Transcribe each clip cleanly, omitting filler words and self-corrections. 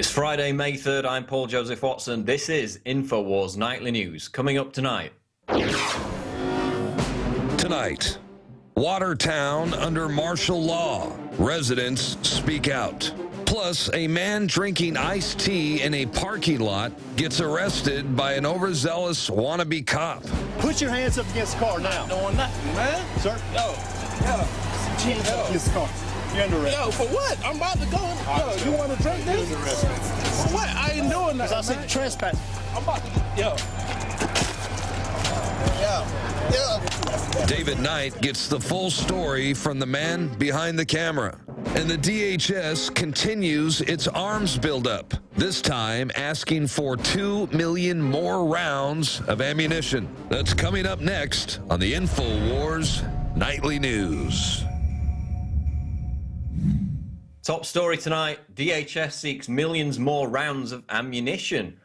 It's Friday, May 3rd. I'm Paul Joseph Watson. This is Infowars Nightly News. Coming up tonight. Tonight, Watertown under martial law. Residents speak out. Plus, a man drinking iced tea in a parking lot gets arrested by an overzealous wannabe cop. Put your hands up against the car now. I'm not doing nothing, man. Sir? Yo. Hands up against the car. You're under arrest. Yo, for what? I'm about to go. Yo, you want to drink this? For what? I ain't doing nothing. I said you trespass. I'm about to. Yo. David Knight gets the full story from the man behind the camera. And the DHS continues its arms buildup, this time asking for 2 million more rounds of ammunition. That's coming up next on the Infowars Nightly News. Top story tonight, DHS seeks millions more rounds of ammunition.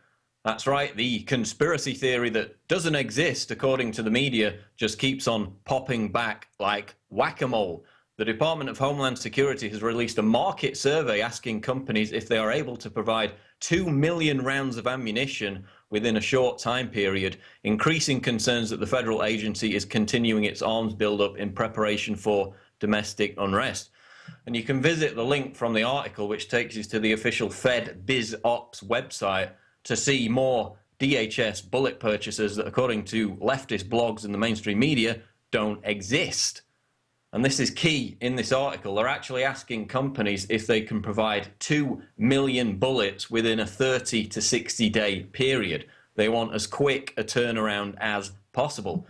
That's right, the conspiracy theory that doesn't exist, according to the media, just keeps on popping back like whack-a-mole. The Department of Homeland Security has released a market survey asking companies if they are able to provide 2 million rounds of ammunition within a short time period, increasing concerns that the federal agency is continuing its arms buildup in preparation for domestic unrest. And you can visit the link from the article, which takes you to the official Fed Biz Ops website, to see more DHS bullet purchases that, according to leftist blogs and the mainstream media, don't exist. And this is key in this article. They're actually asking companies if they can provide 2 million bullets within a 30 to 60 day period. They want as quick a turnaround as possible.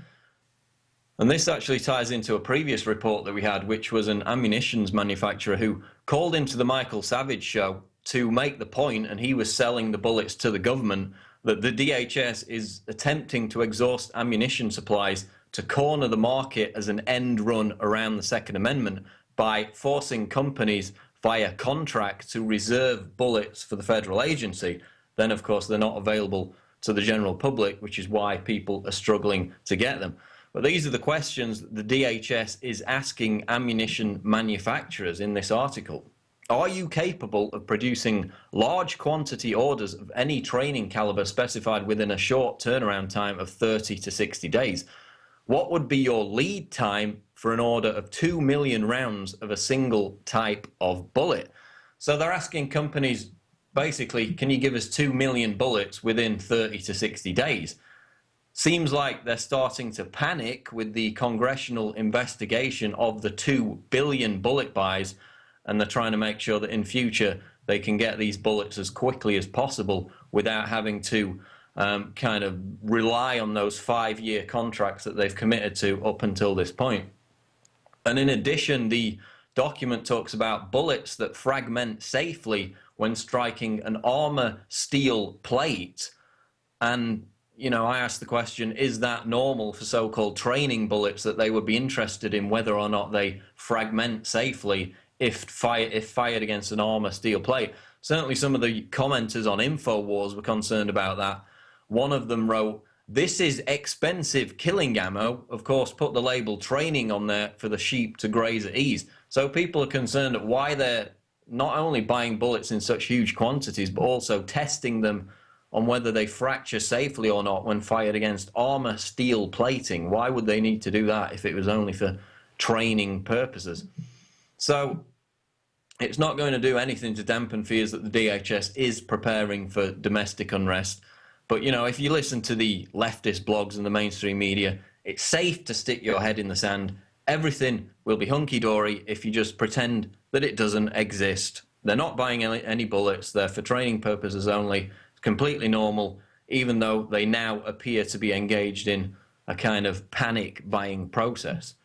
And this actually ties into a previous report that we had, which was an ammunitions manufacturer who called into the Michael Savage show to make the point, and he was selling the bullets to the government, that the DHS is attempting to exhaust ammunition supplies to corner the market as an end run around the Second Amendment by forcing companies via contract to reserve bullets for the federal agency. Then, of course, they're not available to the general public, which is why people are struggling to get them. But these are the questions that the DHS is asking ammunition manufacturers in this article. Are you capable of producing large quantity orders of any training caliber specified within a short turnaround time of 30 to 60 days? What would be your lead time for an order of 2 million rounds of a single type of bullet? So they're asking companies, basically, can you give us 2 million bullets within 30 to 60 days? Seems like they're starting to panic with the congressional investigation of the 2 billion bullet buys, and they're trying to make sure that in future they can get these bullets as quickly as possible without having to kind of rely on those 5-year contracts that they've committed to up until this point. And in addition, the document talks about bullets that fragment safely when striking an armor steel plate. And you know, I asked the question, is that normal for so-called training bullets, that they would be interested in whether or not they fragment safely if fired against an armor steel plate? Certainly some of the commenters on Infowars were concerned about that. One of them wrote, "This is expensive killing ammo." Of course, put the label training on there for the sheep to graze at ease. So people are concerned at why they're not only buying bullets in such huge quantities, but also testing them on whether they fracture safely or not when fired against armor steel plating. Why would they need to do that if it was only for training purposes? So it's not going to do anything to dampen fears that the DHS is preparing for domestic unrest. But, you know, if you listen to the leftist blogs and the mainstream media, it's safe to stick your head in the sand. Everything will be hunky-dory if you just pretend that it doesn't exist. They're not buying any bullets. They're for training purposes only. Completely normal, even though they now appear to be engaged in a kind of panic buying process.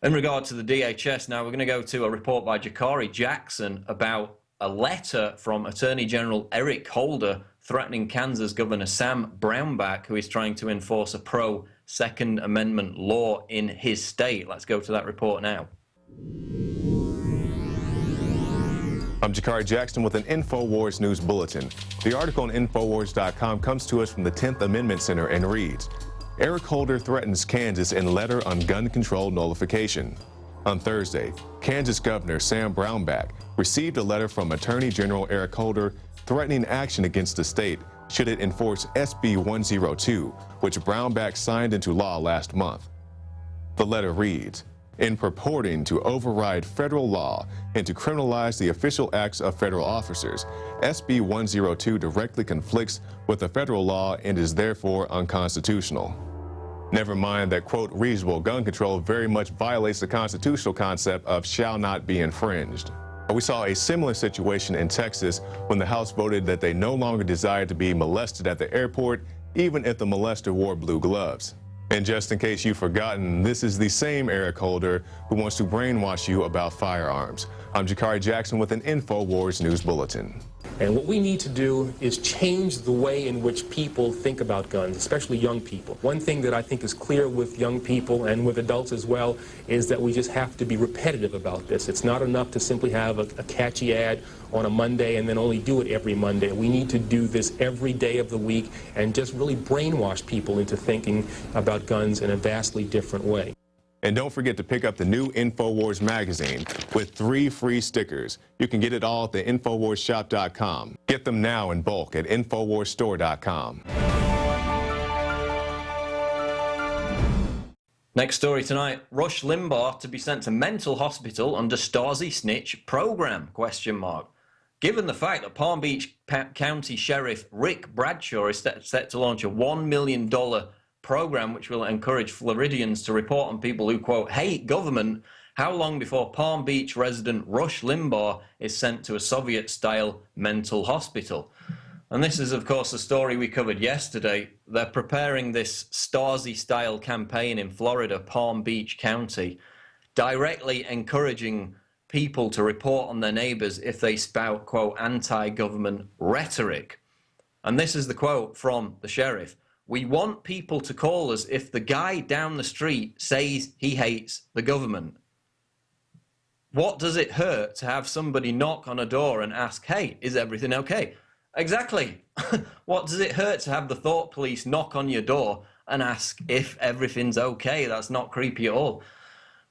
In regard to the DHS, now we're going to go to a report by Jakari JAckson about a letter from Attorney General Eric Holder threatening Kansas Governor Sam Brownback, who is trying to enforce a pro-Second Amendment law in his state. Let's go to that report now. I'm Jakari JAckson with an Infowars News Bulletin. The article on Infowars.com comes to us from the 10th Amendment Center and reads, Eric Holder threatens Kansas in letter on gun control nullification. On Thursday, Kansas Governor Sam Brownback received a letter from Attorney General Eric Holder threatening action against the state should it enforce SB 102, which Brownback signed into law last month. The letter reads, "In purporting to override federal law and to criminalize the official acts of federal officers, SB 102 directly conflicts with the federal law and is therefore unconstitutional." Never mind that, quote, reasonable gun control very much violates the constitutional concept of shall not be infringed. We saw a similar situation in Texas when the House voted that they no longer desired to be molested at the airport, even if the molester wore blue gloves. And just in case you've forgotten, this is the same Eric Holder who wants to brainwash you about firearms. I'm Jakari JAckson with an Infowars News Bulletin. And what we need to do is change the way in which people think about guns, especially young people. One thing that I think is clear with young people and with adults as well is that we just have to be repetitive about this. It's not enough to simply have a catchy ad on a Monday and then only do it every Monday. We need to do this every day of the week and just really brainwash people into thinking about guns in a vastly different way. And don't forget to pick up the new Infowars magazine with 3 free stickers. You can get it all at the InfowarsShop.com. Get them now in bulk at InfowarsStore.com. Next story tonight, Rush Limbaugh to be sent to mental hospital under Stasi Snitch Program, ? Given the fact that Palm Beach County Sheriff Rick Bradshaw is set to launch a $1 million program which will encourage Floridians to report on people who, quote, hate government, how long before Palm Beach resident Rush Limbaugh is sent to a Soviet-style mental hospital? And this is, of course, a story we covered yesterday. They're preparing this Stasi-style campaign in Florida, Palm Beach County, directly encouraging people to report on their neighbors if they spout, quote, anti-government rhetoric. And this is the quote from the sheriff. "We want people to call us if the guy down the street says he hates the government." What does it hurt to have somebody knock on a door and ask, hey, is everything okay? Exactly. What does it hurt to have the thought police knock on your door and ask if everything's okay? That's not creepy at all.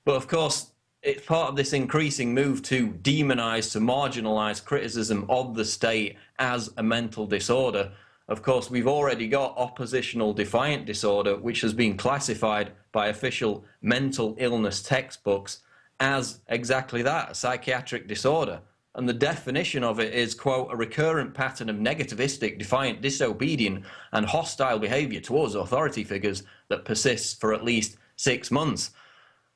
But of course, it's part of this increasing move to demonize, to marginalize criticism of the state as a mental disorder. Of course, we've already got oppositional defiant disorder, which has been classified by official mental illness textbooks as exactly that, a psychiatric disorder. And the definition of it is, quote, a recurrent pattern of negativistic, defiant, disobedient, and hostile behavior towards authority figures that persists for at least 6 months.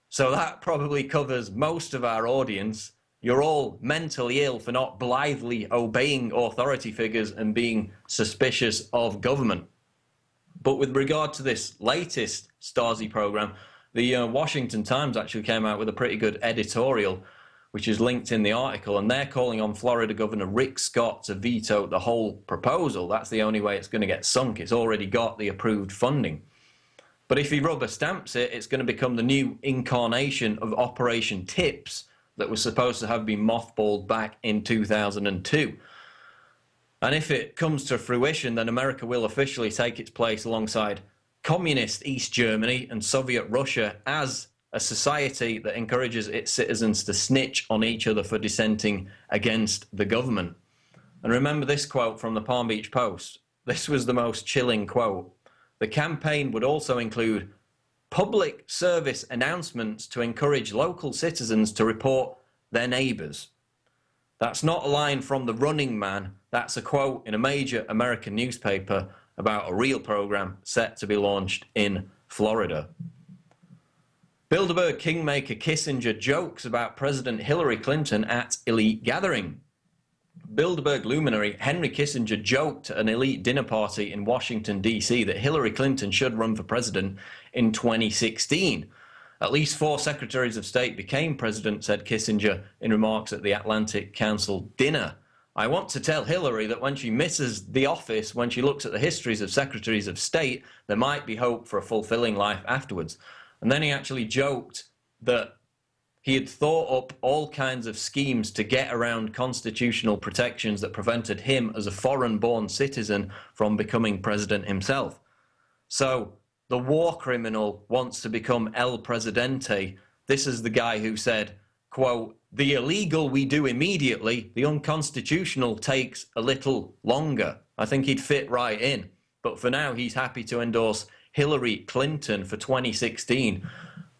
So that probably covers most of our audience. You're all mentally ill for not blithely obeying authority figures and being suspicious of government. But with regard to this latest Stasi program, the Washington Times actually came out with a pretty good editorial, which is linked in the article, and they're calling on Florida Governor Rick Scott to veto the whole proposal. That's the only way it's going to get sunk. It's already got the approved funding. But if he rubber stamps it, it's going to become the new incarnation of Operation Tips, that was supposed to have been mothballed back in 2002. And if it comes to fruition, then America will officially take its place alongside communist East Germany and Soviet Russia as a society that encourages its citizens to snitch on each other for dissenting against the government. And remember this quote from the Palm Beach Post. This was the most chilling quote. The campaign would also include public service announcements to encourage local citizens to report their neighbors. That's not a line from the Running Man. That's a quote in a major American newspaper about a real program set to be launched in Florida. Bilderberg Kingmaker Kissinger jokes about President Hillary Clinton at elite gathering. Bilderberg luminary Henry Kissinger joked at an elite dinner party in Washington, D.C. that Hillary Clinton should run for president in 2016. At least 4 secretaries of state became president, said Kissinger in remarks at the Atlantic Council dinner. I want to tell Hillary that when she misses the office, when she looks at the histories of secretaries of state, there might be hope for a fulfilling life afterwards. And then he actually joked that he had thought up all kinds of schemes to get around constitutional protections that prevented him as a foreign-born citizen from becoming president himself. So the war criminal wants to become El Presidente, This is the guy who said, quote, "The illegal we do immediately, the unconstitutional takes a little longer." I think he'd fit right in. But for now, he's happy to endorse Hillary Clinton for 2016.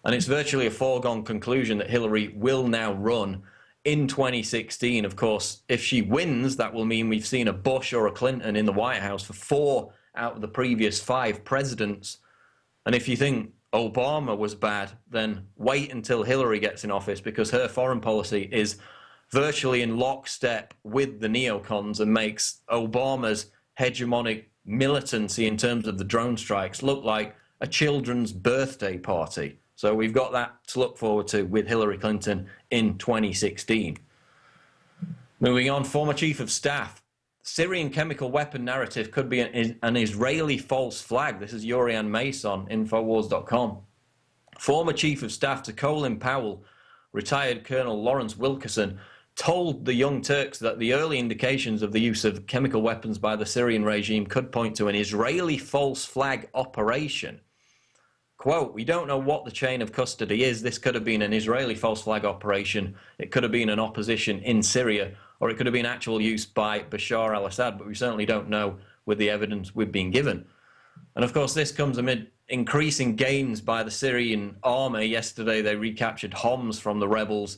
And it's virtually a foregone conclusion that Hillary will now run in 2016. Of course, if she wins, that will mean we've seen a Bush or a Clinton in the White House for 4 out of the previous 5 presidents. And if you think Obama was bad, then wait until Hillary gets in office, because her foreign policy is virtually in lockstep with the neocons and makes Obama's hegemonic militancy in terms of the drone strikes look like a children's birthday party. So we've got that to look forward to with Hillary Clinton in 2016. Moving on, former chief of staff. Syrian chemical weapon narrative could be an Israeli false flag. This is Yurian Mason, Infowars.com. Former chief of staff to Colin Powell, retired Colonel Lawrence Wilkerson, told the Young Turks that the early indications of the use of chemical weapons by the Syrian regime could point to an Israeli false flag operation. Quote, "We don't know what the chain of custody is. This could have been an Israeli false flag operation. It could have been an opposition in Syria, or it could have been actual use by Bashar al-Assad, but we certainly don't know with the evidence we've been given." And of course, this comes amid increasing gains by the Syrian army. Yesterday, they recaptured Homs from the rebels.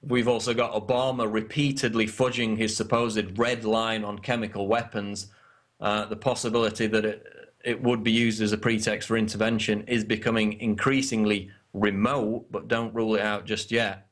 We've also got Obama repeatedly fudging his supposed red line on chemical weapons. The possibility that it would be used as a pretext for intervention is becoming increasingly remote, but don't rule it out just yet.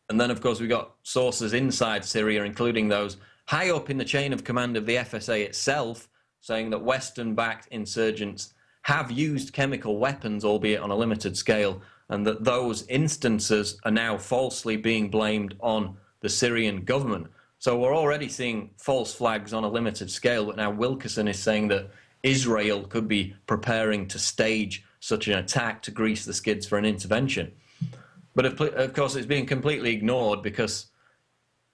And then, of course, we've got sources inside Syria, including those high up in the chain of command of the FSA itself, saying that Western-backed insurgents have used chemical weapons, albeit on a limited scale, and that those instances are now falsely being blamed on the Syrian government. So we're already seeing false flags on a limited scale, but now Wilkerson is saying that Israel could be preparing to stage such an attack to grease the skids for an intervention. But of course, it's being completely ignored, because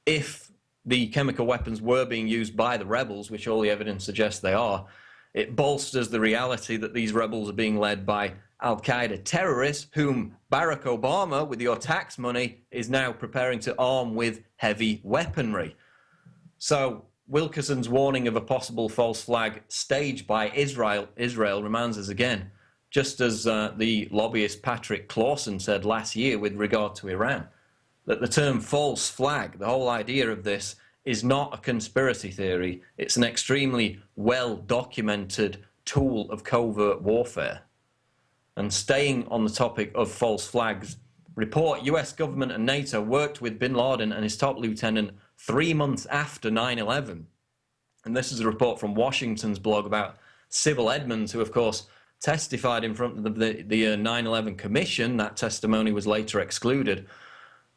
if the chemical weapons were being used by the rebels, which all the evidence suggests they are, it bolsters the reality that these rebels are being led by al-Qaeda terrorists, whom Barack Obama, with your tax money, is now preparing to arm with heavy weaponry. So Wilkerson's warning of a possible false flag staged by Israel reminds us again, just as the lobbyist Patrick Clawson said last year with regard to Iran, that the term false flag, the whole idea of this, is not a conspiracy theory. It's an extremely well-documented tool of covert warfare. And staying on the topic of false flags, report US government and NATO worked with bin Laden and his top lieutenant 3 months after 9/11. And this is a report from Washington's blog about Sybil Edmonds, who, of course, testified in front of the 9/11 Commission. That testimony was later excluded.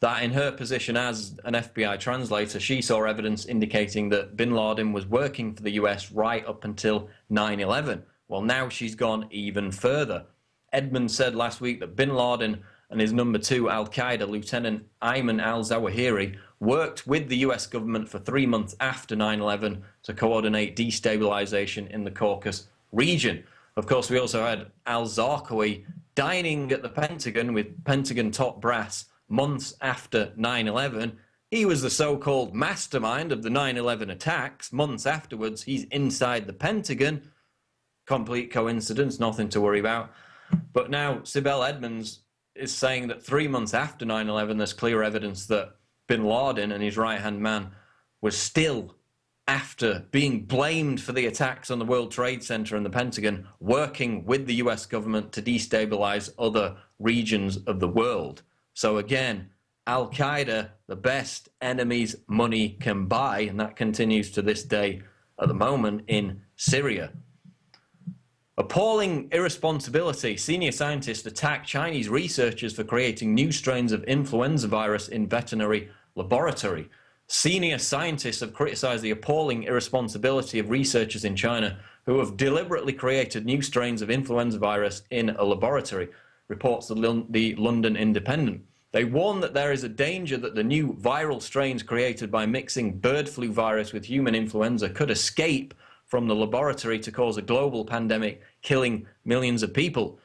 That in her position as an FBI translator, she saw evidence indicating that bin Laden was working for the US right up until 9/11. Well, now she's gone even further. Edmonds said last week that bin Laden and his number 2 al-Qaeda Lieutenant Ayman al-Zawahiri worked with the US government for 3 months after 9/11 to coordinate destabilization in the Caucasus region. Of course, we also had al-Zarqawi dining at the Pentagon with Pentagon top brass months after 9/11. He was the so-called mastermind of the 9/11 attacks. Months afterwards, he's inside the Pentagon. Complete coincidence, nothing to worry about. But now Sybil Edmonds is saying that 3 months after 9/11, there's clear evidence that bin Laden and his right-hand man was still, after being blamed for the attacks on the World Trade Center and the Pentagon, working with the US government to destabilize other regions of the world. So again, al-Qaeda, the best enemies money can buy, and that continues to this day at the moment in Syria. Appalling irresponsibility. Senior scientists attack Chinese researchers for creating new strains of influenza virus in veterinary laboratory. Senior scientists have criticized the appalling irresponsibility of researchers in China who have deliberately created new strains of influenza virus in a laboratory, reports the London Independent. They warn that there is a danger that the new viral strains created by mixing bird flu virus with human influenza could escape from the laboratory to cause a global pandemic, killing millions of people.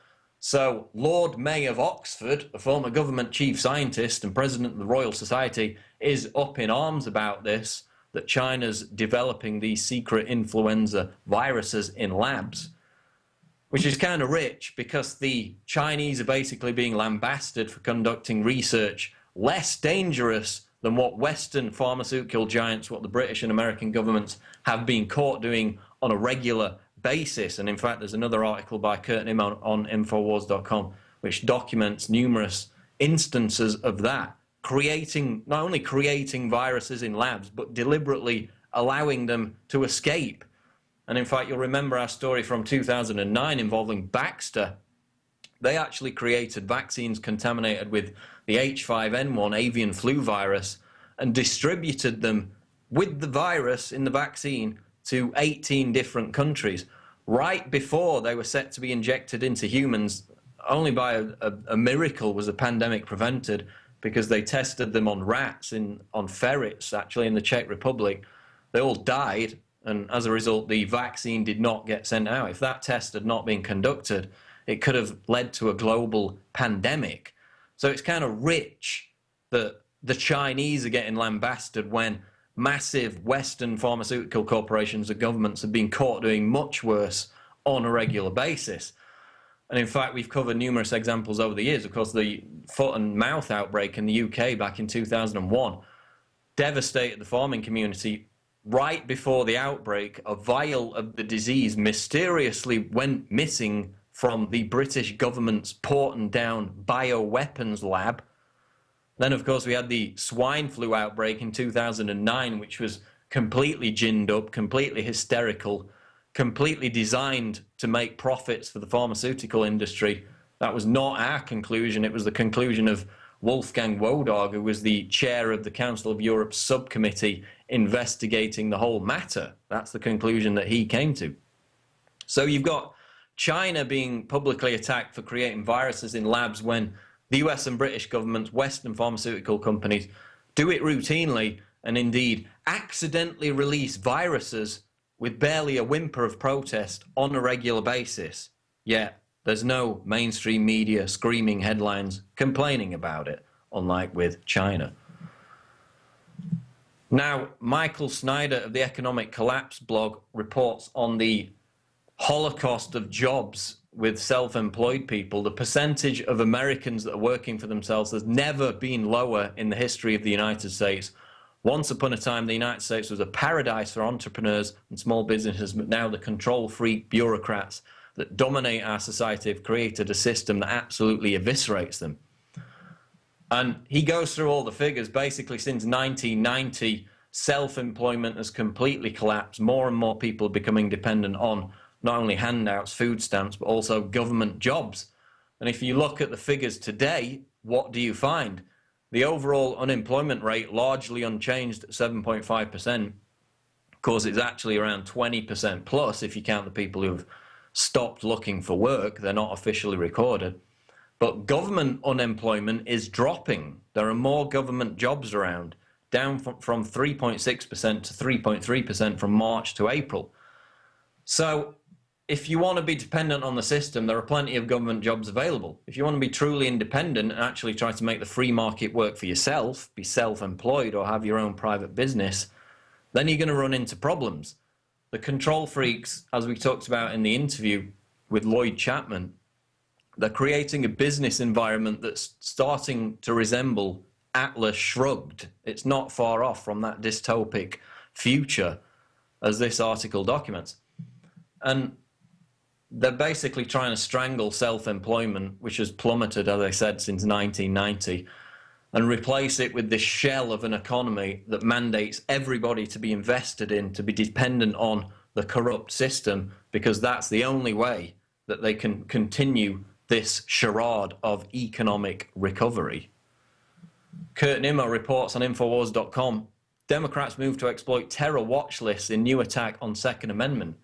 So Lord May of Oxford, a former government chief scientist and president of the Royal Society, is up in arms about this, that China's developing these secret influenza viruses in labs, which is kind of rich because the Chinese are basically being lambasted for conducting research less dangerous than what Western pharmaceutical giants, what the British and American governments have been caught doing on a regular basis. And in fact, there's another article by Kurt Nimm on Infowars.com which documents numerous instances of that, not only creating viruses in labs, but deliberately allowing them to escape. And in fact, you'll remember our story from 2009 involving Baxter. They actually created vaccines contaminated with the H5N1 avian flu virus and distributed them with the virus in the vaccine to 18 different countries. Right before they were set to be injected into humans, only by a miracle was the pandemic prevented, because they tested them on rats, on ferrets, actually, in the Czech Republic. They all died, and as a result, the vaccine did not get sent out. If that test had not been conducted, it could have led to a global pandemic. So it's kind of rich that the Chinese are getting lambasted when massive Western pharmaceutical corporations and governments have been caught doing much worse on a regular basis. And in fact, we've covered numerous examples over the years. Of course, the foot and mouth outbreak in the UK back in 2001 devastated the farming community. Right before the outbreak, a vial of the disease mysteriously went missing from the British government's Porton Down bioweapons lab. Then, of course, we had the swine flu outbreak in 2009, which was completely ginned up, completely hysterical, completely designed to make profits for the pharmaceutical industry. That was not our conclusion. It was the conclusion of Wolfgang Wodarg, who was the chair of the Council of Europe's subcommittee investigating the whole matter. That's the conclusion that he came to. So you've got China being publicly attacked for creating viruses in labs when the US and British governments, Western pharmaceutical companies, do it routinely and indeed accidentally release viruses with barely a whimper of protest on a regular basis. Yet there's no mainstream media screaming headlines complaining about it, unlike with China. Now, Michael Snyder of the Economic Collapse blog reports on the holocaust of jobs with self-employed people. The percentage of Americans that are working for themselves has never been lower in the history of the United States. Once upon a time, the United States was a paradise for entrepreneurs and small businesses, but now the control-freak bureaucrats that dominate our society have created a system that absolutely eviscerates them. And he goes through all the figures. Basically, since 1990, self-employment has completely collapsed. More and more people are becoming dependent on not only handouts, food stamps, but also government jobs. And if you look at the figures today, what do you find? The overall unemployment rate, largely unchanged at 7.5%. Of course, it's actually around 20% plus if you count the people who have stopped looking for work. They're not officially recorded. But government unemployment is dropping. There are more government jobs around, down from 3.6% to 3.3% from March to April. So if you want to be dependent on the system, there are plenty of government jobs available. If you want to be truly independent and actually try to make the free market work for yourself, be self-employed or have your own private business, then you're going to run into problems. The control freaks, as we talked about in the interview with Lloyd Chapman, they're creating a business environment that's starting to resemble Atlas Shrugged. It's not far off from that dystopic future as this article documents. And they're basically trying to strangle self-employment, which has plummeted, as I said, since 1990, and replace it with this shell of an economy that mandates everybody to be invested in, to be dependent on the corrupt system, because that's the only way that they can continue this charade of economic recovery. Kurt Nimm reports on Infowars.com, Democrats move to exploit terror watch lists in new attack on Second Amendment.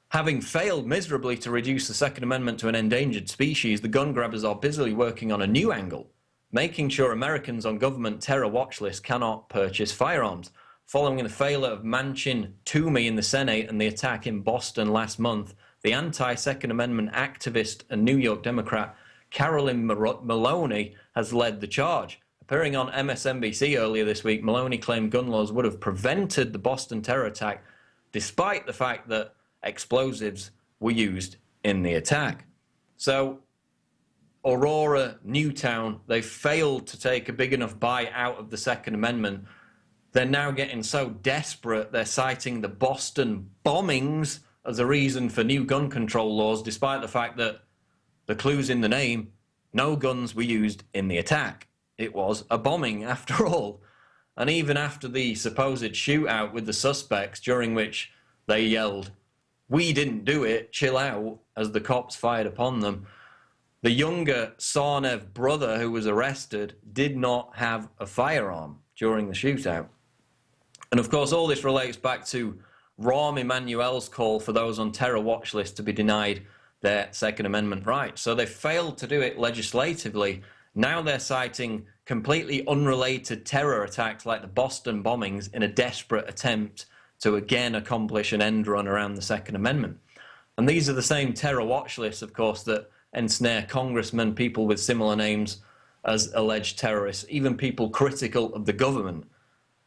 Having failed miserably to reduce the Second Amendment to an endangered species, the gun grabbers are busily working on a new angle, making sure Americans on government terror watch lists cannot purchase firearms. Following the failure of Manchin Toomey in the Senate and the attack in Boston last month, the anti-Second Amendment activist and New York Democrat Carolyn Maloney has led the charge. Appearing on MSNBC earlier this week, Maloney claimed gun laws would have prevented the Boston terror attack, despite the fact that explosives were used in the attack. So, Aurora, Newtown, they failed to take a big enough bite out of the Second Amendment. They're now getting so desperate, they're citing the Boston bombings as a reason for new gun control laws, despite the fact that the clue's in the name, no guns were used in the attack. It was a bombing after all. And even after the supposed shootout with the suspects, during which they yelled, "We didn't do it, chill out," as the cops fired upon them, the younger Sarnev brother who was arrested did not have a firearm during the shootout. And of course, all this relates back to Rahm Emanuel's call for those on terror watch lists to be denied their Second Amendment rights. So they failed to do it legislatively. Now they're citing completely unrelated terror attacks like the Boston bombings in a desperate attempt to again accomplish an end run around the Second Amendment. And these are the same terror watch lists, of course, that ensnare congressmen, people with similar names as alleged terrorists, even people critical of the government.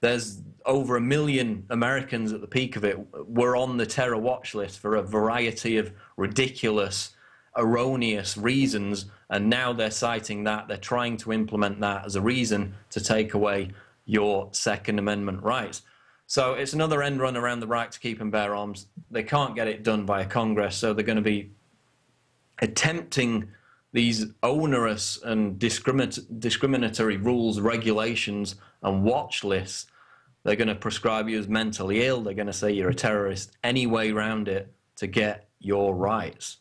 There's over 1 million Americans at the peak of it were on the terror watch list for a variety of ridiculous, erroneous reasons, and now they're citing that. They're trying to implement that as a reason to take away your Second Amendment rights. So it's another end run around the right to keep and bear arms. They can't get it done via Congress, so they're going to be attempting these onerous and discriminatory rules, regulations, and watch lists. They're going to prescribe you as mentally ill. They're going to say you're a terrorist, any way around it to get your rights.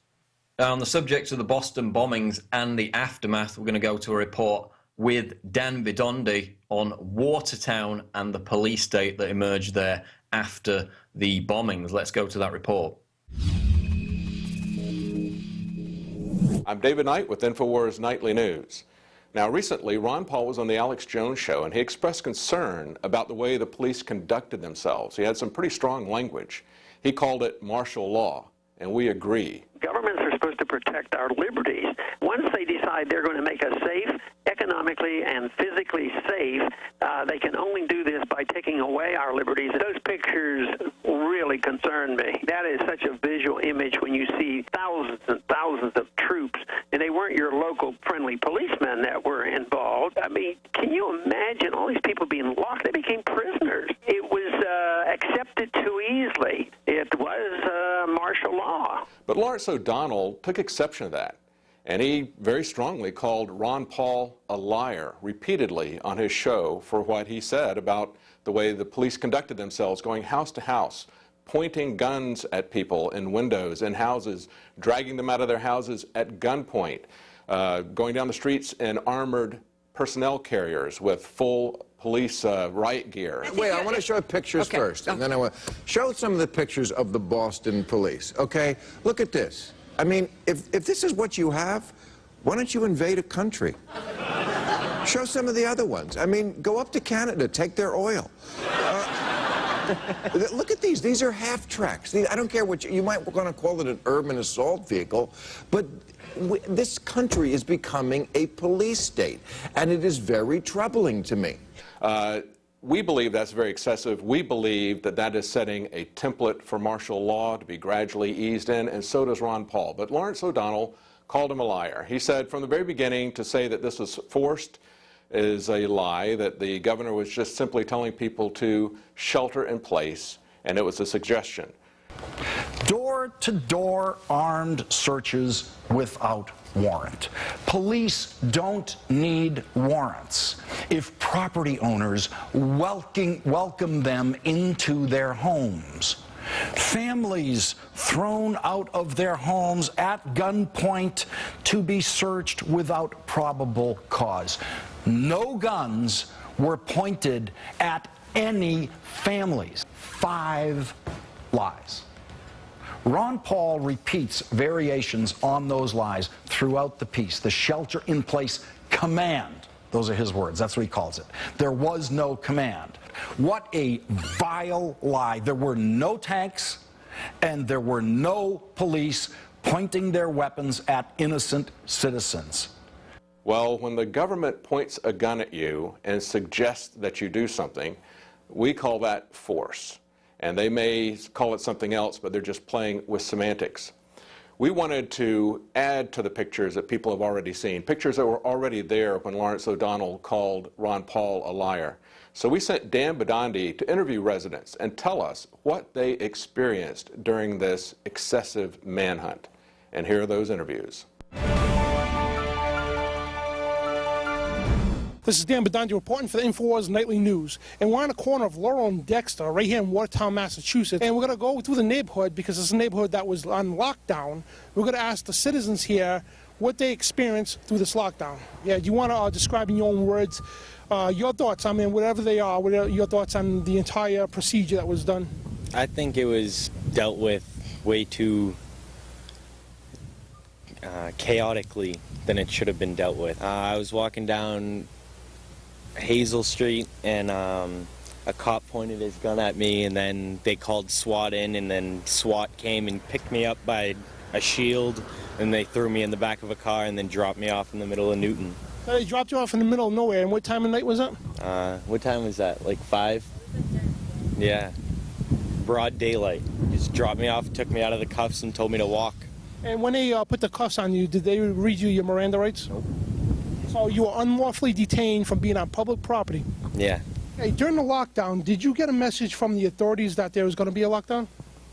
On the subject of the Boston bombings and the aftermath, we're going to go to a report with Dan Bidondi on Watertown and the police state that emerged there after the bombings. Let's go to that report. I'm David Knight with Infowars Nightly News. Now, recently, Ron Paul was on the Alex Jones show, and he expressed concern about the way the police conducted themselves. He had some pretty strong language. He called it martial law, and we agree. Governments are supposed to protect our liberties. Once they decide they're going to make us safe, economically and physically safe, they can only do this by taking away our liberties. Those pictures really concern me. That is such a visual image when you see thousands and thousands of troops, and they weren't your local friendly policemen that were involved. I mean, can you imagine all these people being locked? They became prisoners. It was accepted too easily. It was martial law. But Lawrence O'Donnell took exception to that, and he very strongly called Ron Paul a liar repeatedly on his show for what he said about the way the police conducted themselves, going house to house, pointing guns at people in windows in houses, dragging them out of their houses at gunpoint, going down the streets in armored personnel carriers with full police riot gear. Wait, I want to show pictures first, and then I want to show some of the pictures of the Boston police, okay? Look at this. I mean, if this is what you have, why don't you invade a country? Show some of the other ones. I mean, go up to Canada, take their oil. Look at these. These are half-tracks. I don't care what you might want to call it, an urban assault vehicle, but this country is becoming a police state, and it is very troubling to me. We believe that's very excessive. We believe that that is setting a template for martial law to be gradually eased in, and so does Ron Paul. But Lawrence O'Donnell called him a liar. He said from the very beginning to say that this was forced is a lie, that the governor was just simply telling people to shelter in place, and it was a suggestion. Door-to-door armed searches without warrant. Police don't need warrants if property owners welcome them into their homes. Families thrown out of their homes at gunpoint to be searched without probable cause. No guns were pointed at any families. 5 lies. Ron Paul repeats variations on those lies throughout the piece. The shelter-in-place command, those are his words, that's what he calls it. There was no command. What a vile lie. There were no tanks, and there were no police pointing their weapons at innocent citizens. Well, when the government points a gun at you and suggests that you do something, we call that force. And they may call it something else, but they're just playing with semantics. We wanted to add to the pictures that people have already seen, pictures that were already there when Lawrence O'Donnell called Ron Paul a liar. So we sent Dan Bidondi to interview residents and tell us what they experienced during this excessive manhunt. And here are those interviews. This is Dan Bidondi reporting for the Infowars Nightly News. And we're on the corner of Laurel and Dexter, right here in Watertown, Massachusetts. And we're going to go through the neighborhood because it's a neighborhood that was on lockdown. We're going to ask the citizens here what they experienced through this lockdown. Yeah, do you want to describe in your own words your thoughts? I mean, whatever they are, what are your thoughts on the entire procedure that was done? I think it was dealt with way too chaotically than it should have been dealt with. I was walking down Hazel Street and a cop pointed his gun at me, and then they called SWAT in, and then SWAT came and picked me up by a shield, and they threw me in the back of a car and then dropped me off in the middle of Newton. So they dropped you off in the middle of nowhere, and what time of night was that? What time was that, like 5? Yeah, broad daylight. Just dropped me off, took me out of the cuffs and told me to walk. And when they put the cuffs on you, did they read you your Miranda rights? Nope. So you were unlawfully detained from being on public property? Yeah. Hey, during the lockdown, did you get a message from the authorities that there was going to be a lockdown?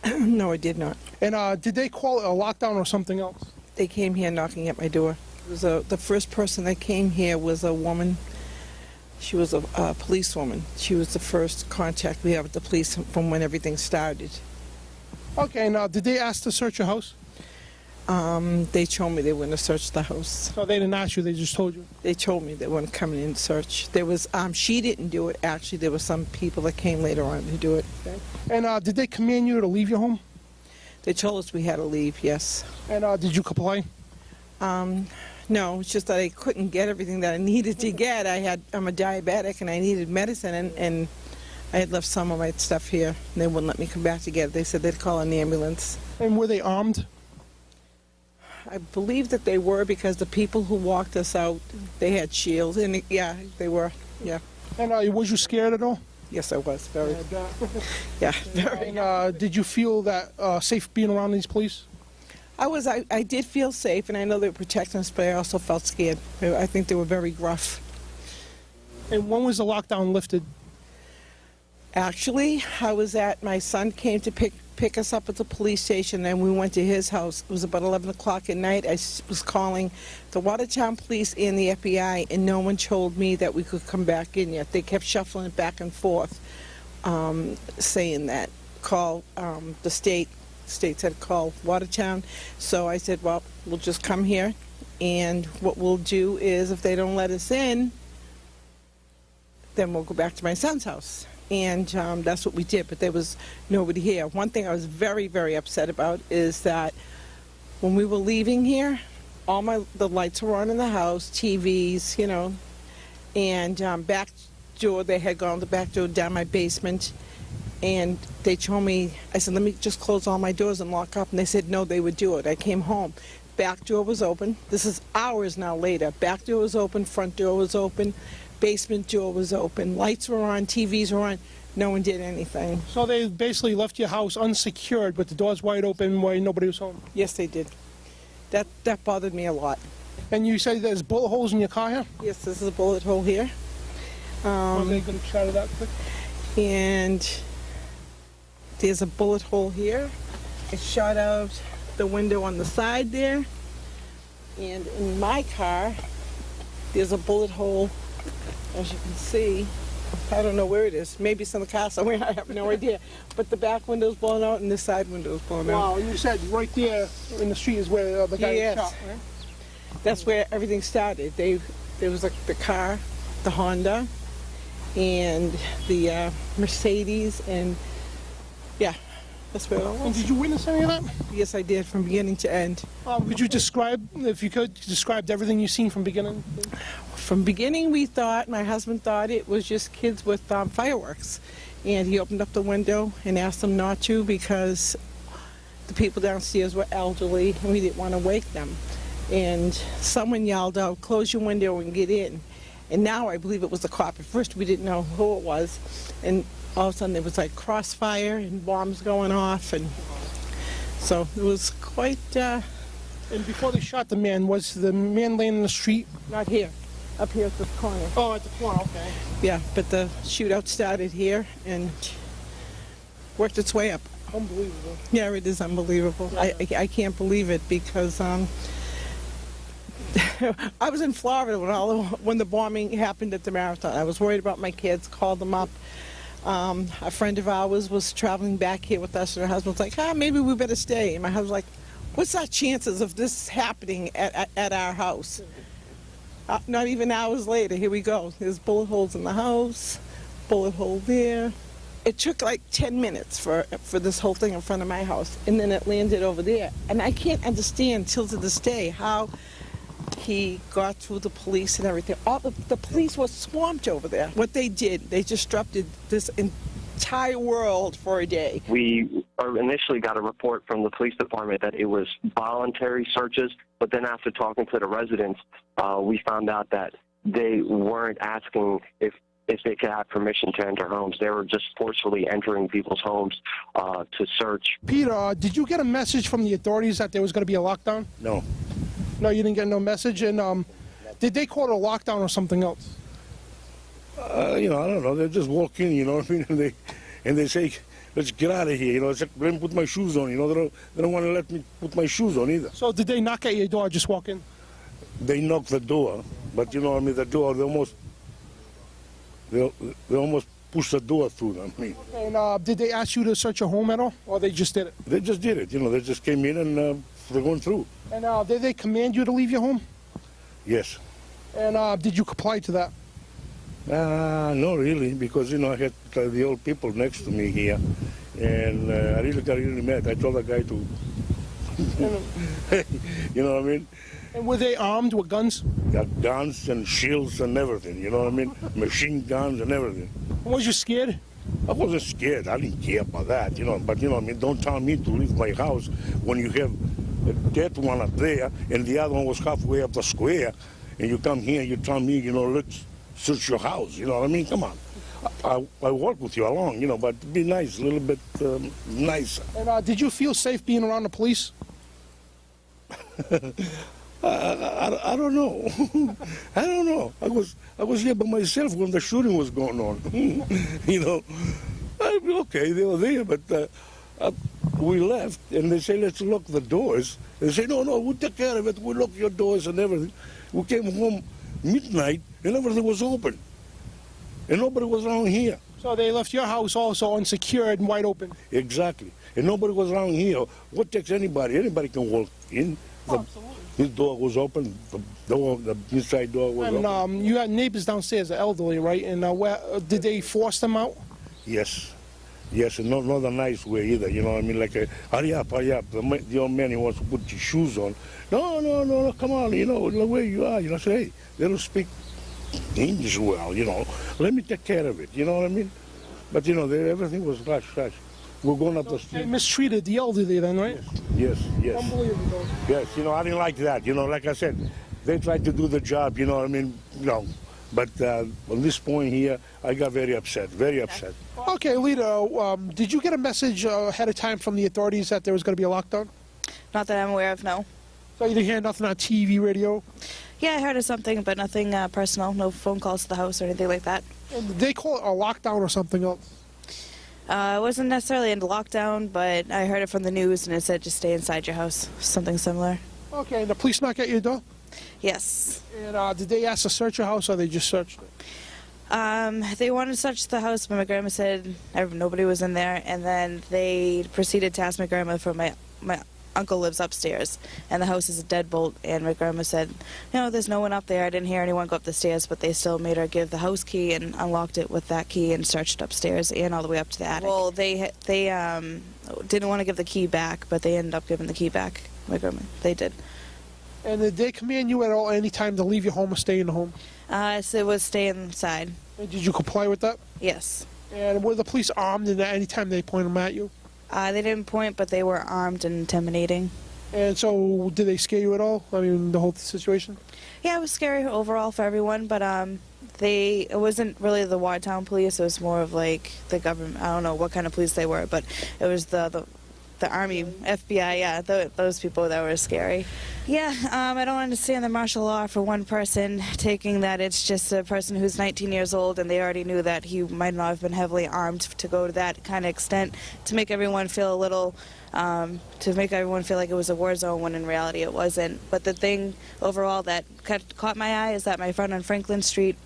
No, I did not. And did they call it a lockdown or something else? They came here knocking at my door. It was the first person that came here was a woman. She was a policewoman. She was the first contact we had with the police from when everything started. Okay, now did they ask to search your house? They told me they were going to search the house. So they didn't ask you, they just told you? They told me they weren't coming in to search. There was, she didn't do it, actually. There were some people that came later on to do it. Okay. And did they command you to leave your home? They told us we had to leave, yes. And did you comply? No, it's just that I couldn't get everything that I needed to get. I'm a diabetic and I needed medicine, and I had left some of my stuff here, and they wouldn't let me come back to get it. They said they'd call an ambulance. And were they armed? I believe that they were, because the people who walked us out, they had shields, and yeah, they were, yeah. And was you scared at all? Yes, I was, very. Yeah, very. And did you feel that safe being around these police? I did feel safe, and I know they were protecting us, but I also felt scared. I think they were very gruff. And when was the lockdown lifted? Actually, my son came to pick us up at the police station, and we went to his house. It was about 11 o'clock at night. I was calling the Watertown police and the FBI, and no one told me that we could come back in yet. They kept shuffling it back and forth, saying that. Call the state. State said call Watertown. So I said, well, we'll just come here, and what we'll do is, if they don't let us in, then we'll go back to my son's house. And that's what we did, but there was nobody here. One thing I was very, very upset about is that when we were leaving here, the lights were on in the house, TVs, you know, and back door, they had gone the back door down my basement, and they told me, I said, let me just close all my doors and lock up, and they said no, they would do it. I came home. Back door was open. This is hours now later. Back door was open, front door was open, basement door was open, lights were on, TVs were on. No one did anything. So they basically left your house unsecured with the doors wide open while nobody was home? Yes, they did. That bothered me a lot. And you say there's bullet holes in your car here? Yes, this is a bullet hole here. Are they going to shut it out quick? And there's a bullet hole here. It shot out the window on the side there. And in my car, there's a bullet hole, as you can see. I don't know where it is. Maybe it's in the car somewhere. I have no idea. But the back window's blown out and the side window's blown out. Wow, and you said right there in the street is where the guy was shot, right? That's where everything started. There was like the car, the Honda, and the Mercedes, and yeah, that's where it was. And did you witness any of that? Yes, I did, from beginning to end. Could you describe, if you could, describe everything you've seen from beginning? From beginning, my husband thought it was just kids with fireworks. And he opened up the window and asked them not to, because the people downstairs were elderly, and we didn't want to wake them. And someone yelled out, "Close your window and get in." And now I believe it was the cop. At first we didn't know who it was. And all of a sudden there was like crossfire and bombs going off. And so it was quite... And before they shot the man, was the man laying in the street? Not here. Up here at this corner. Oh, at the corner, okay. Yeah, but the shootout started here and worked its way up. Unbelievable. Yeah, it is unbelievable. I can't believe it because I was in Florida when the bombing happened at the marathon. I was worried about my kids, called them up. A friend of ours was traveling back here with us, and her husband was like, maybe we better stay. And my husband was like, what's our chances of this happening at our house? Not even hours later, here we go. There's bullet holes in the house, bullet hole there. It took like 10 minutes for this whole thing in front of my house, and then it landed over there. And I can't understand till to this day how he got through the police and everything. All the police was swamped over there. What they did, they disrupted this entire world for a day. We initially got a report from the police department that it was voluntary searches, but then after talking to the residents, we found out that they weren't asking if they could have permission to enter homes. They were just forcefully entering people's homes to search. Peter, did you get a message from the authorities that there was going to be a lockdown? No. No, you didn't get no message? And did they call it a lockdown or something else? I don't know. They just walk in, you know what I mean? And they say, let's get out of here. You know, it's like, let me put my shoes on. You know, they don't want to let me put my shoes on either. So did they knock at your door or just walk in? They knocked the door, but you know what I mean, the door, they almost pushed the door through them. I mean. And did they ask you to search your home at all, or they just did it? They just did it. You know, they just came in and they're going through. And did they command you to leave your home? Yes. And did you comply to that? Not really, because, you know, I had the old people next to me here, and I really got really mad. I told the guy to, you know what I mean? And were they armed with guns? Got guns and shields and everything, you know what I mean? Machine guns and everything. Was you scared? I wasn't scared. I didn't care about that, you know. But, you know what I mean, don't tell me to leave my house when you have a dead one up there and the other one was halfway up the square, and you come here and you tell me, you know, let's search your house, you know what I mean? Come on. I work with you along, you know, but be nice, a little bit nicer. And did you feel safe being around the police? I don't know. I don't know. I was here by myself when the shooting was going on. You know, okay, they were there, but we left, and they say, let's lock the doors. They say, no, we'll take care of it. We'll lock your doors and everything. We came home midnight, and everything was open. And nobody was around here. So they left your house also unsecured and wide open? Exactly. And nobody was around here. What takes anybody? Anybody can walk in. His door was open, the inside door was open. And you had neighbors downstairs, the elderly, right? And did they force them out? Yes. Yes, and not a nice way either, you know what I mean? Like, hurry up. The old man, he wants to put his shoes on. No, come on, you know, the way you are. You know, say, hey, they don't speak English well, you know. Let me take care of it, you know what I mean? But, you know, everything was rush. We're going up the street. They mistreated the elderly then, right? Yes. Unbelievable. Yes, you know, I didn't like that. You know, like I said, they tried to do the job, you know what I mean? No. But on this point here, I got very upset. Okay, Lita, did you get a message ahead of time from the authorities that there was going to be a lockdown? Not that I'm aware of, no. So you didn't hear nothing on TV, radio? Yeah, I heard of something, but nothing personal, no phone calls to the house or anything like that. And did they call it a lockdown or something else? It wasn't necessarily into lockdown, but I heard it from the news, and it said just stay inside your house, something similar. Okay, and the police knock at your door? Yes. And did they ask to search your house, or they just searched it? They wanted to search the house, but my grandma said nobody was in there, and then they proceeded to ask my grandma for my uncle lives upstairs, and the house is a deadbolt, and my grandma said, no, there's no one up there. I didn't hear anyone go up the stairs, but they still made her give the house key and unlocked it with that key and searched upstairs and all the way up to the attic. Well, they didn't want to give the key back, but they ended up giving the key back, my grandma. They did. And did they command you at all any time to leave your home or stay in the home? So it was stay inside. And did you comply with that? Yes. And were the police armed, and at any time they point them at you? They didn't point, but they were armed and intimidating. And so, did they scare you at all? I mean, the whole situation? Yeah, it was scary overall for everyone, but it wasn't really the Watertown police. It was more of like the government. I don't know what kind of police they were, but it was the Army, FBI, yeah, those people that were scary. Yeah, I don't understand the martial law for one person taking that it's just a person who's 19 years old and they already knew that he might not have been heavily armed to go to that kind of extent to make everyone feel a little, to make everyone feel like it was a war zone when in reality it wasn't. But the thing overall that caught my eye is that my friend on Franklin Street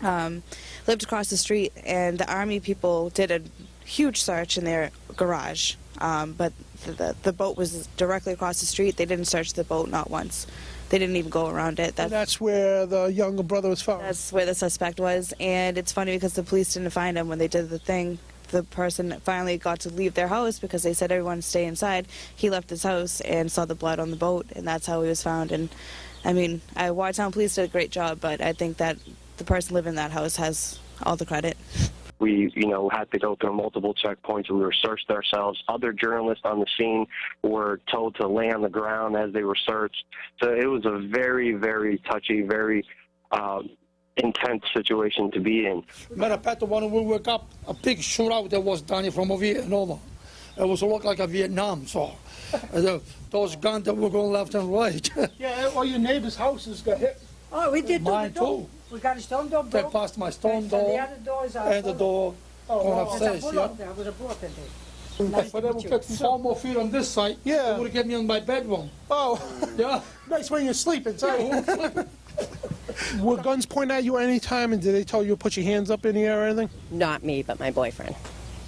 lived across the street and the Army people did a huge search in their garage. But the boat was directly across the street. They didn't search the boat, not once. They didn't even go around it. That's where the younger brother was found? That's where the suspect was. And it's funny because the police didn't find him when they did the thing. The person finally got to leave their house because they said everyone stay inside. He left his house and saw the blood on the boat, and that's how he was found. And, I mean, Watertown police did a great job, but I think that the person living in that house has all the credit. We, had to go through multiple checkpoints. We were searched ourselves. Other journalists on the scene were told to lay on the ground as they were searched. So it was a very, very touchy, very intense situation to be in. Matter of fact, the one we woke up, a big shootout that was done from over here and over. It was look like a Vietnam, so those guns that were going left and right. Yeah, all your neighbors' houses got hit. Oh, we did Mine too. We got a stone door They broke. passed my stone door The other doors are and the door going upstairs. Yeah. There was a bullet in If I ever put 4 more feet on this side, yeah, it would have get me in my bedroom. Oh, yeah. Nice when you're sleeping, too. Were guns pointed at you at any time, and did they tell you to put your hands up in the air or anything? Not me, but my boyfriend.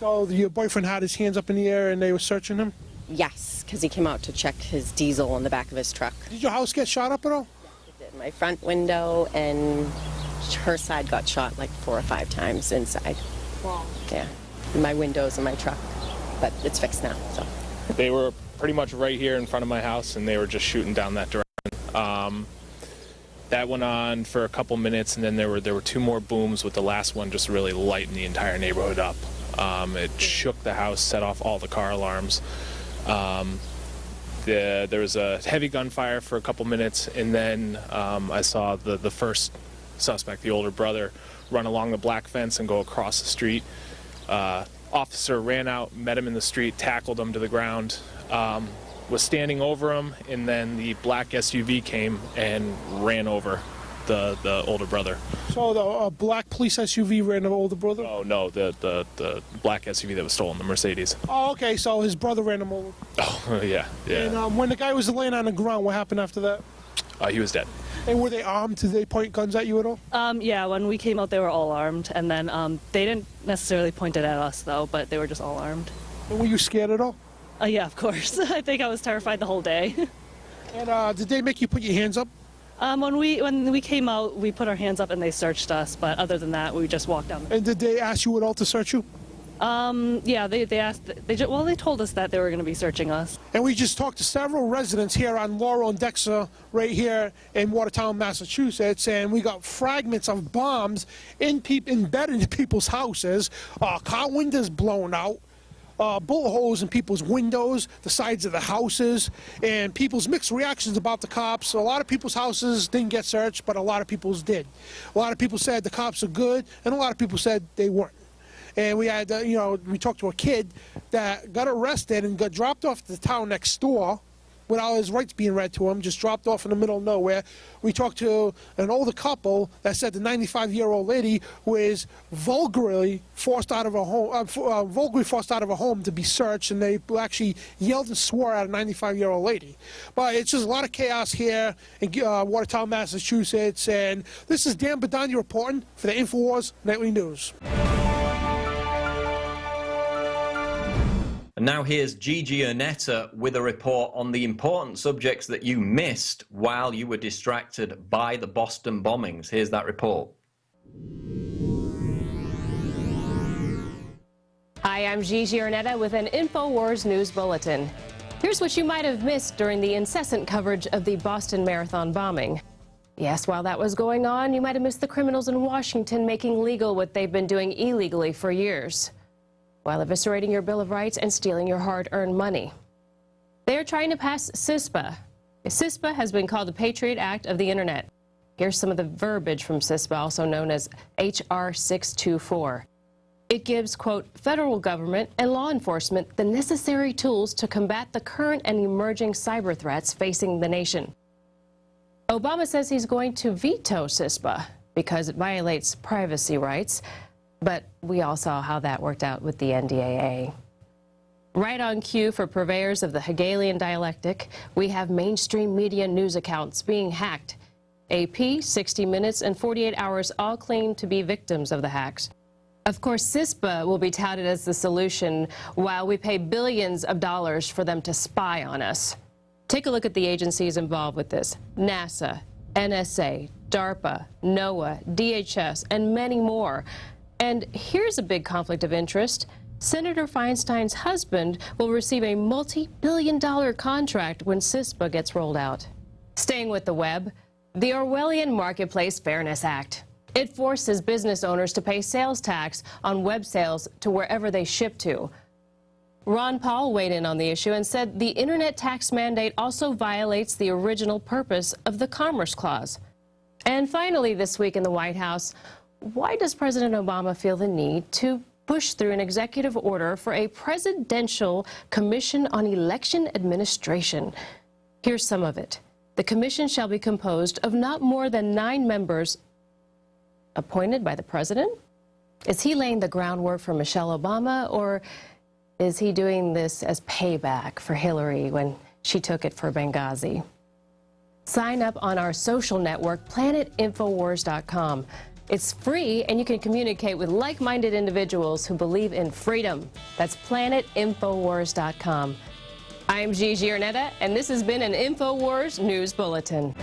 So your boyfriend had his hands up in the air and they were searching him? Yes, because he came out to check his diesel on the back of his truck. Did your house get shot up at all? It did. My front window and her side got shot like 4 or 5 times inside. Wow. Yeah, my windows and my truck, but it's fixed now. So they were pretty much right here in front of my house, and they were just shooting down that direction. That went on for a couple minutes, and then there were 2 more booms, with the last one just really lighting the entire neighborhood up. It shook the house, set off all the car alarms. There was a heavy gunfire for a couple minutes, and then I saw the first suspect, the older brother, run along the black fence and go across the street. Officer ran out, met him in the street, tackled him to the ground, was standing over him, and then the black SUV came and ran over the older brother. So the black police SUV ran the older brother? Oh, no, the black SUV that was stolen, the Mercedes. Oh, okay, so his brother ran him over. Oh, yeah. And when the guy was laying on the ground, what happened after that? He was dead. And were they armed? Did they point guns at you at all? Yeah, when we came out, they were all armed. And then they didn't necessarily point it at us, though, but they were just all armed. And were you scared at all? Yeah, of course. I think I was terrified the whole day. And did they make you put your hands up? When we came out, we put our hands up and they searched us. But other than that, we just walked down. And did they ask you at all to search you? Yeah, they asked. They told us that they were going to be searching us. And we just talked to several residents here on Laurel and Dexter, right here in Watertown, Massachusetts, and we got fragments of bombs embedded in people's houses, car windows blown out, bullet holes in people's windows, the sides of the houses, and people's mixed reactions about the cops. A lot of people's houses didn't get searched, but a lot of people's did. A lot of people said the cops are good, and a lot of people said they weren't. And we had, we talked to a kid that got arrested and got dropped off to the town next door without his rights being read to him, just dropped off in the middle of nowhere. We talked to an older couple that said the 95-year-old lady who is vulgarly forced out of a home, to be searched, and they actually yelled and swore at a 95-year-old lady. But it's just a lot of chaos here in Watertown, Massachusetts, and this is Dan Bidondi reporting for the Infowars Nightly News. And now here's Gigi Ernetta with a report on the important subjects that you missed while you were distracted by the Boston bombings. Here's that report. Hi, I'm Gigi Ernetta with an Infowars News Bulletin. Here's what you might have missed during the incessant coverage of the Boston Marathon bombing. Yes, while that was going on, you might have missed the criminals in Washington making legal what they've been doing illegally for years. while eviscerating your Bill of Rights and stealing your hard-earned money. They are trying to pass CISPA. CISPA has been called the Patriot Act of the Internet. Here's some of the verbiage from CISPA, also known as H.R. 624. It gives, quote, federal government and law enforcement the necessary tools to combat the current and emerging cyber threats facing the nation. Obama says he's going to veto CISPA because it violates privacy rights, but we all saw how that worked out with the NDAA. Right on cue for purveyors of the Hegelian dialectic, we have mainstream media news accounts being hacked. AP, 60 Minutes, and 48 Hours all claim to be victims of the hacks. Of course, CISPA will be touted as the solution while we pay billions of dollars for them to spy on us. Take a look at the agencies involved with this: NASA, NSA, DARPA, NOAA, DHS, and many more. And here's a big conflict of interest. Senator Feinstein's husband will receive a multi-billion-dollar contract when CISPA gets rolled out. Staying with the web, the Orwellian Marketplace Fairness Act. It forces business owners to pay sales tax on web sales to wherever they ship to. Ron Paul weighed in on the issue and said the internet tax mandate also violates the original purpose of the Commerce Clause. And finally, this week in the White House, why does President Obama feel the need to push through an executive order for a presidential commission on election administration? Here's some of it. The commission shall be composed of not more than 9 members appointed by the president. Is he laying the groundwork for Michelle Obama, or is he doing this as payback for Hillary when she took it for Benghazi? Sign up on our social network, planetinfowars.com. It's free, and you can communicate with like-minded individuals who believe in freedom. That's planetinfowars.com. I'm Gigi Arnetta, and this has been an Infowars News Bulletin.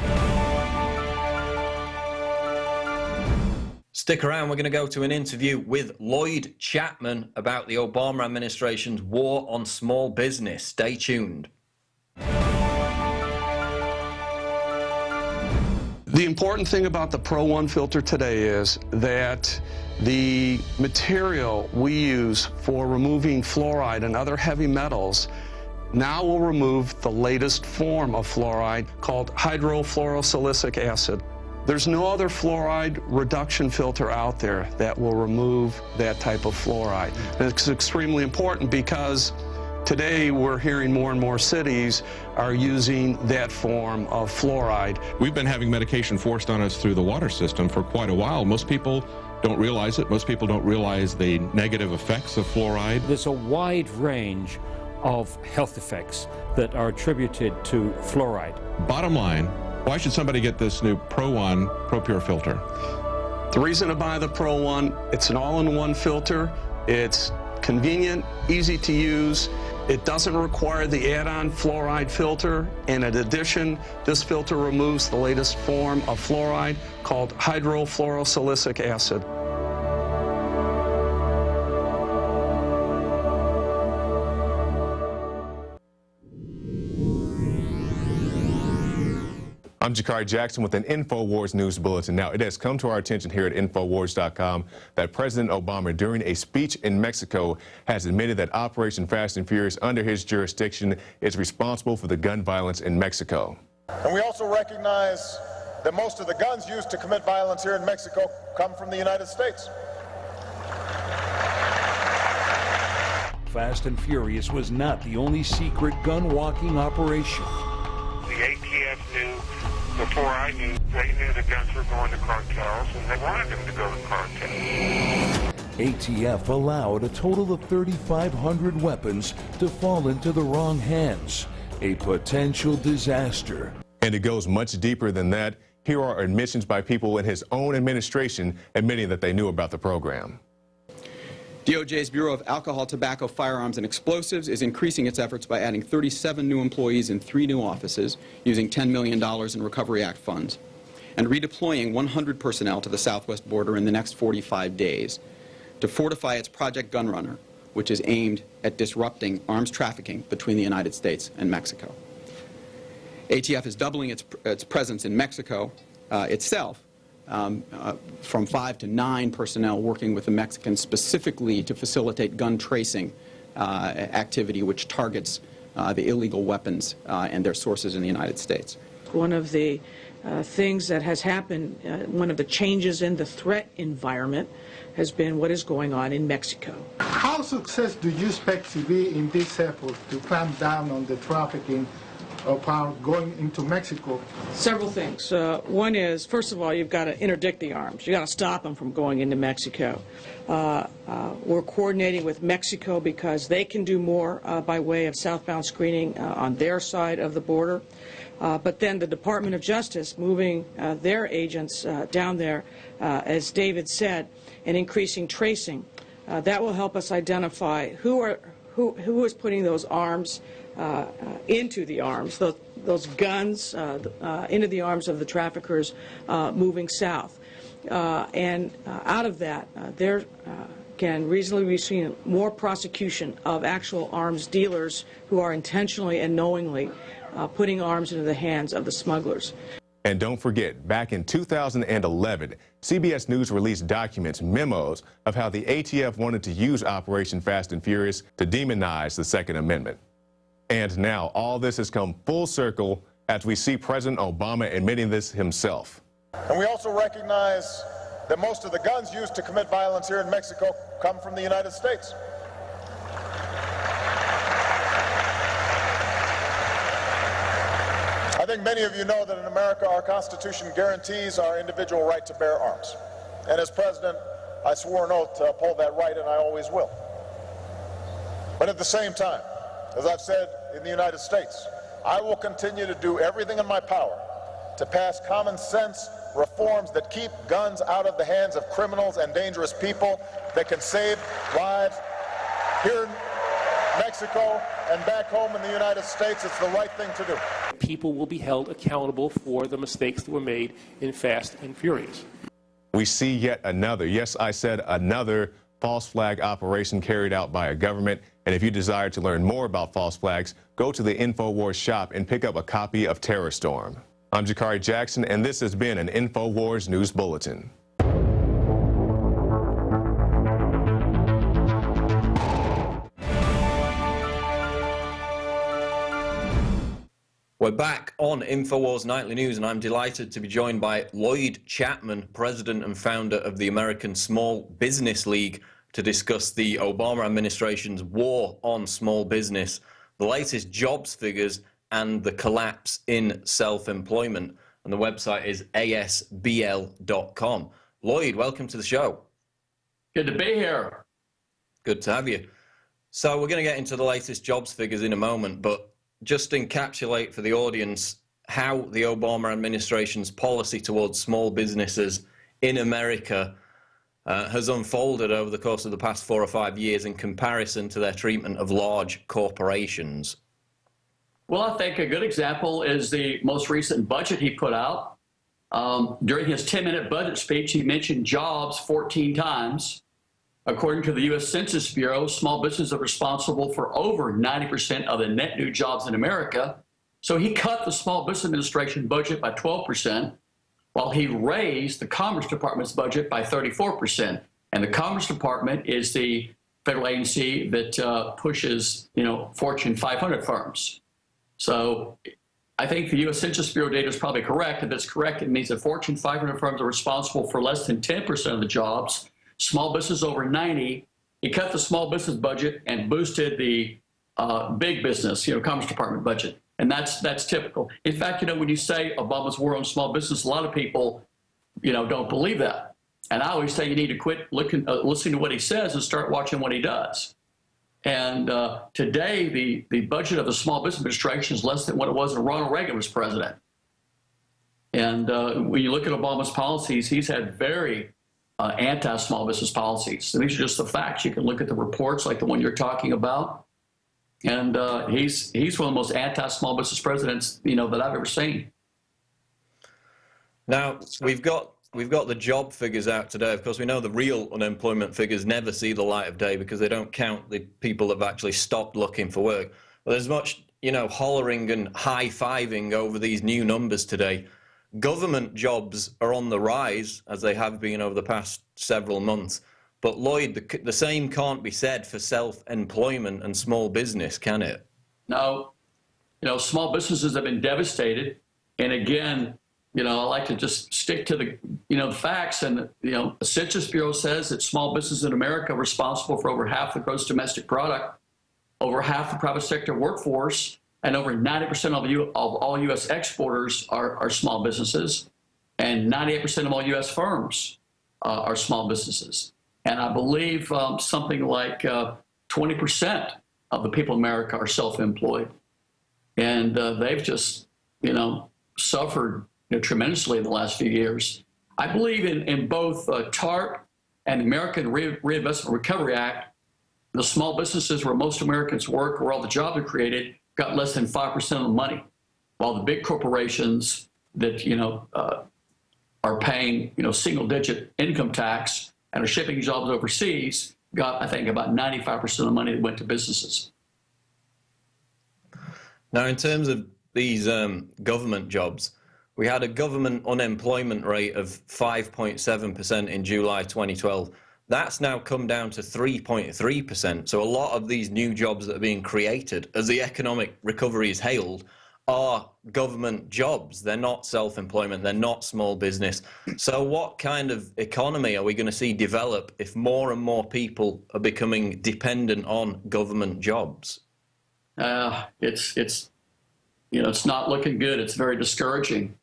Stick around, we're going to go to an interview with Lloyd Chapman about the Obama administration's war on small business. Stay tuned. The important thing about the Pro One filter today is that the material we use for removing fluoride and other heavy metals now will remove the latest form of fluoride called hydrofluorosilicic acid. There's no other fluoride reduction filter out there that will remove that type of fluoride. And it's extremely important because today we're hearing more and more cities are using that form of fluoride. We've been having medication forced on us through the water system for quite a while. Most people don't realize it. Most people don't realize the negative effects of fluoride. There's a wide range of health effects that are attributed to fluoride. Bottom line, why should somebody get this new Pro One Pro Pure filter? The reason to buy the Pro One, it's an all-in-one filter. It's convenient, easy to use. It doesn't require the add-on fluoride filter. And in addition, this filter removes the latest form of fluoride called hydrofluorosilicic acid. I'm Jakari JAckson with an Infowars News Bulletin. Now, it has come to our attention here at Infowars.com that President Obama, during a speech in Mexico, has admitted that Operation Fast and Furious under his jurisdiction is responsible for the gun violence in Mexico. And we also recognize that most of the guns used to commit violence here in Mexico come from the United States. Fast and Furious was not the only secret gun-walking operation. The ATF knew before I knew, they knew the guns were going to cartels, and they wanted them to go to cartels. ATF allowed a total of 3,500 weapons to fall into the wrong hands, a potential disaster. And it goes much deeper than that. Here are admissions by people in his own administration admitting that they knew about the program. DOJ's Bureau of Alcohol, Tobacco, Firearms, and Explosives is increasing its efforts by adding 37 new employees in 3 new offices using $10 million in Recovery Act funds and redeploying 100 personnel to the southwest border in the next 45 days to fortify its Project Gunrunner, which is aimed at disrupting arms trafficking between the United States and Mexico. ATF is doubling its presence in Mexico itself from 5 to 9 personnel working with the Mexicans specifically to facilitate gun tracing activity, which targets the illegal weapons and their sources in the United States. One of the things that has happened, one of the changes in the threat environment has been what is going on in Mexico. How successful do you expect to be in this effort to clamp down on the trafficking of power going into Mexico? Several things. One is, first of all, you've got to interdict the arms. You've got to stop them from going into Mexico. We're coordinating with Mexico because they can do more by way of southbound screening on their side of the border. But then the Department of Justice moving their agents down there, as David said, and increasing tracing. That will help us identify who is putting those arms into the arms, those guns into the arms of the traffickers moving south. And out of that, there can reasonably be seen more prosecution of actual arms dealers who are intentionally and knowingly putting arms into the hands of the smugglers. And don't forget, back in 2011, CBS News released documents, memos, of how the ATF wanted to use Operation Fast and Furious to demonize the Second Amendment. And now all this has come full circle as we see President Obama admitting this himself. And we also recognize that most of the guns used to commit violence here in Mexico come from the United States. I think many of you know that in America our Constitution guarantees our individual right to bear arms. And as President, I swore an oath to uphold that right, and I always will. But at the same time, as I've said in the United States, I will continue to do everything in my power to pass common sense reforms that keep guns out of the hands of criminals and dangerous people that can save lives here in Mexico and back home in the United States. It's the right thing to do. People will be held accountable for the mistakes that were made in Fast and Furious. We see yet another, yes, I said another, false flag operation carried out by a government. And if you desire to learn more about false flags, go to the Infowars shop and pick up a copy of Terror Storm. I'm Jakari JAckson, and this has been an Infowars News Bulletin. We're back on Infowars Nightly News, and I'm delighted to be joined by Lloyd Chapman, president and founder of the American Small Business League, to discuss the Obama administration's war on small business, the latest jobs figures, and the collapse in self-employment. And the website is asbl.com. Lloyd, welcome to the show. Good to be here. Good to have you. So we're going to get into the latest jobs figures in a moment, but just encapsulate for the audience how the Obama administration's policy towards small businesses in America has unfolded over the course of the past 4 or 5 years in comparison to their treatment of large corporations. Well, I think a good example is the most recent budget he put out. During his 10-minute budget speech, he mentioned jobs 14 times. According to the U.S. Census Bureau, small businesses are responsible for over 90% of the net new jobs in America. So he cut the Small Business Administration budget by 12%, while he raised the Commerce Department's budget by 34%. And the Commerce Department is the federal agency that pushes, Fortune 500 firms. So I think the U.S. Census Bureau data is probably correct. If it's correct, it means that Fortune 500 firms are responsible for less than 10% of the jobs. Small business over 90. He cut the small business budget and boosted the big business, Commerce Department budget. And that's typical. In fact, when you say Obama's war on small business, a lot of people, don't believe that. And I always say you need to quit listening to what he says and start watching what he does. And today, the budget of the Small Business Administration is less than what it was when Ronald Reagan was president. And when you look at Obama's policies, he's had very anti-small business policies. And these are just the facts. You can look at the reports like the one you're talking about. And he's one of the most anti-small business presidents, that I've ever seen. Now, we've got the job figures out today. Of course, we know the real unemployment figures never see the light of day because they don't count the people that have actually stopped looking for work. But there's much, hollering and high-fiving over these new numbers today. government jobs are on the rise, as they have been over the past several months. But Lloyd, the same can't be said for self-employment and small business, can it? No. You know, small businesses have been devastated. And again, you know, I like to just stick to the, you know, the facts. And, you know, the Census Bureau says that small businesses in America are responsible for over half the gross domestic product, over half the private sector workforce, and over 90% of all U.S. exporters are small businesses, and 98% of all U.S. firms are small businesses. And I believe something like 20% of the people in America are self-employed. And they've just, you know, suffered tremendously in the last few years. I believe in both TARP and the American Reinvestment Recovery Act. The small businesses where most Americans work, where all the jobs are created, got less than 5% of the money, while the big corporations that, you know, are paying, you know, single-digit income tax and are shipping jobs overseas got, I think, about 95% of the money that went to businesses. Now, in terms of these government jobs, we had a government unemployment rate of 5.7% in July 2012. That's now come down to 3.3%. So a lot of these new jobs that are being created as the economic recovery is hailed are government jobs. They're not self-employment. They're not small business. So what kind of economy are we going to see develop if more and more people are becoming dependent on government jobs? It's you know, it's not looking good. It's very discouraging.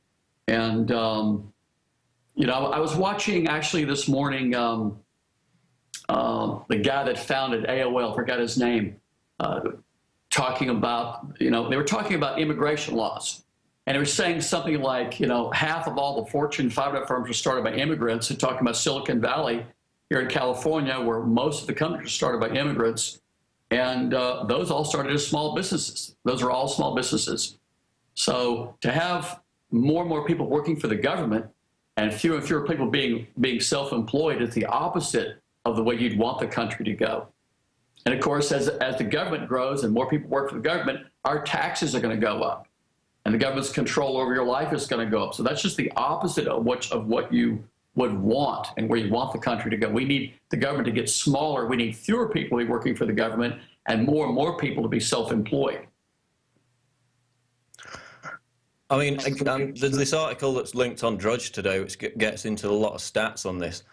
And, you know, I was watching actually this morning the guy that founded AOL, forgot his name, talking about, you know, they were talking about immigration laws. And they were saying something like, you know, half of all the Fortune 500 firms were started by immigrants, and talking about Silicon Valley here in California, where most of the companies are started by immigrants. And those all started as small businesses. Those are all small businesses. So to have more and more people working for the government and fewer people being self-employed is the opposite of the way you'd want the country to go. And of course, as the government grows and more people work for the government, our taxes are going to go up, and the government's control over your life is going to go up. So that's just the opposite of what you would want and where you want the country to go. We need the government to get smaller. We need fewer people to be working for the government and more people to be self-employed. I mean, there's this article that's linked on Drudge today, which gets into a lot of stats on this.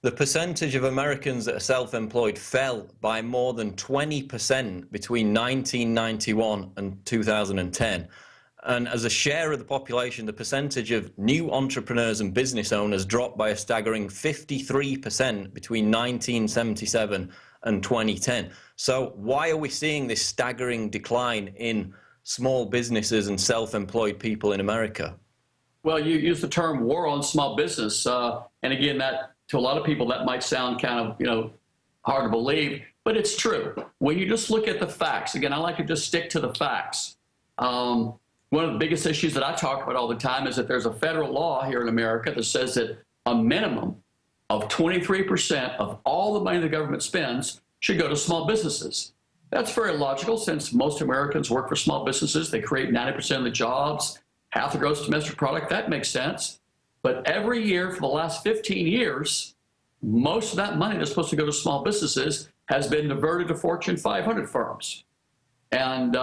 The percentage of Americans that are self-employed fell by more than 20% between 1991 and 2010. And as a share of the population, the percentage of new entrepreneurs and business owners dropped by a staggering 53% between 1977 and 2010. So why are we seeing this staggering decline in small businesses and self-employed people in America? Well, you use the term war on small business. And again, that to a lot of people, that might sound kind of, you know, hard to believe, but it's true. When you just look at the facts, again, I like to just stick to the facts. One of the biggest issues that I talk about all the time is that there's a federal law here in America that says that a minimum of 23% of all the money the government spends should go to small businesses. That's very logical, since most Americans work for small businesses. They create 90% of the jobs, half the gross domestic product. That makes sense. But every year for the last 15 years, most of that money that's supposed to go to small businesses has been diverted to Fortune 500 firms. And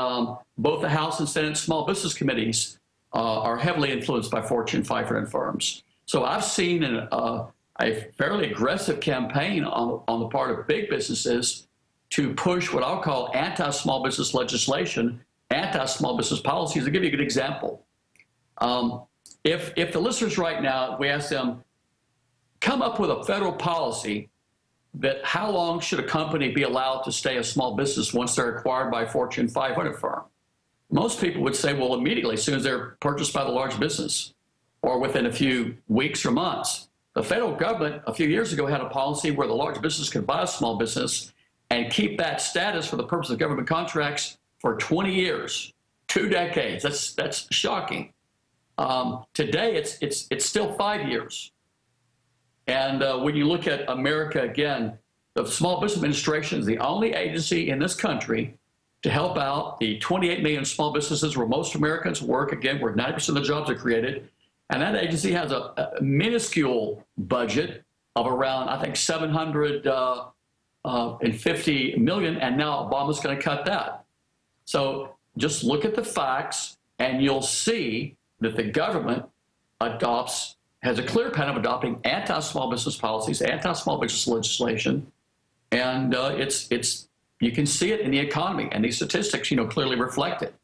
both the House and Senate Small Business Committees are heavily influenced by Fortune 500 firms. So I've seen a fairly aggressive campaign on the part of big businesses to push what I'll call anti-small business legislation, anti-small business policies. I'll give you a good example. If the listeners right now, we ask them, come up with a federal policy that how long should a company be allowed to stay a small business once they're acquired by a Fortune 500 firm? Most people would say, well, immediately, as soon as they're purchased by the large business, or within a few weeks or months. The federal government a few years ago had a policy where the large business could buy a small business and keep that status for the purpose of government contracts for 20 years, 2 decades. That's shocking. Today, it's still 5 years. And when you look at America again, the Small Business Administration is the only agency in this country to help out the 28 million small businesses where most Americans work, again, where 90% of the jobs are created. And that agency has a minuscule budget of around, I think, $750 million, and now Obama's going to cut that. So just look at the facts, and you'll see that the government has a clear pattern of adopting anti-small business policies, anti-small business legislation, and you can see it in the economy, and these statistics, clearly reflect it.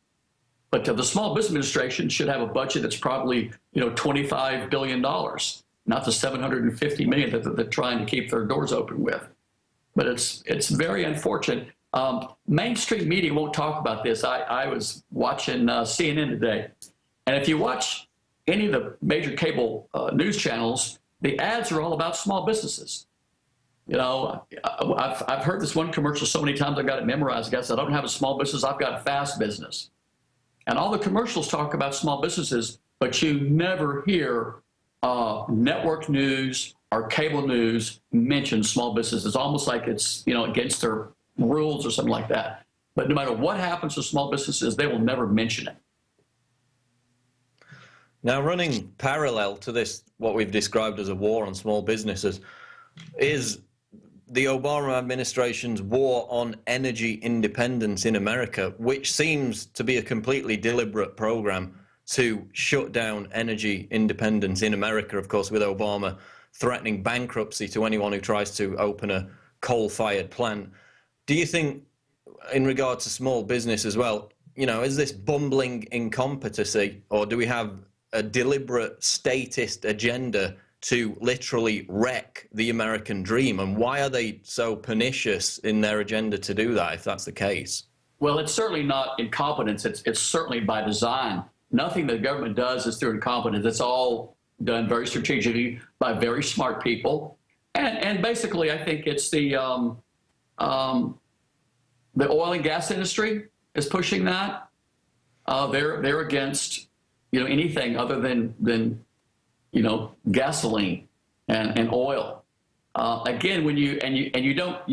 But the Small Business Administration should have a budget that's probably, $25 billion, not the $750 million that they're trying to keep their doors open with. But it's very unfortunate. Mainstream media won't talk about this. I was watching CNN today, and if you watch any of the major cable news channels, the ads are all about small businesses. I've heard this one commercial so many times I've got it memorized. Guys, I don't have a small business, I've got a fast business. And all the commercials talk about small businesses, but you never hear network news or cable news mention small businesses. It's almost like it's against their rules or something like that. But no matter what happens to small businesses, they will never mention it. Now, running parallel to this, what we've described as a war on small businesses, is the Obama administration's war on energy independence in America, which seems to be a completely deliberate program to shut down energy independence in America, of course, with Obama threatening bankruptcy to anyone who tries to open a coal-fired plant. Do you think, in regard to small business as well, is this bumbling incompetency, or do we have a deliberate statist agenda to literally wreck the American dream? And why are they so pernicious in their agenda to do that, if that's the case? Well, it's certainly not incompetence. It's certainly by design. Nothing the government does is through incompetence. It's all done very strategically by very smart people. And basically, I think it's the oil and gas industry is pushing that. They're against anything other than gasoline and oil. Again, when you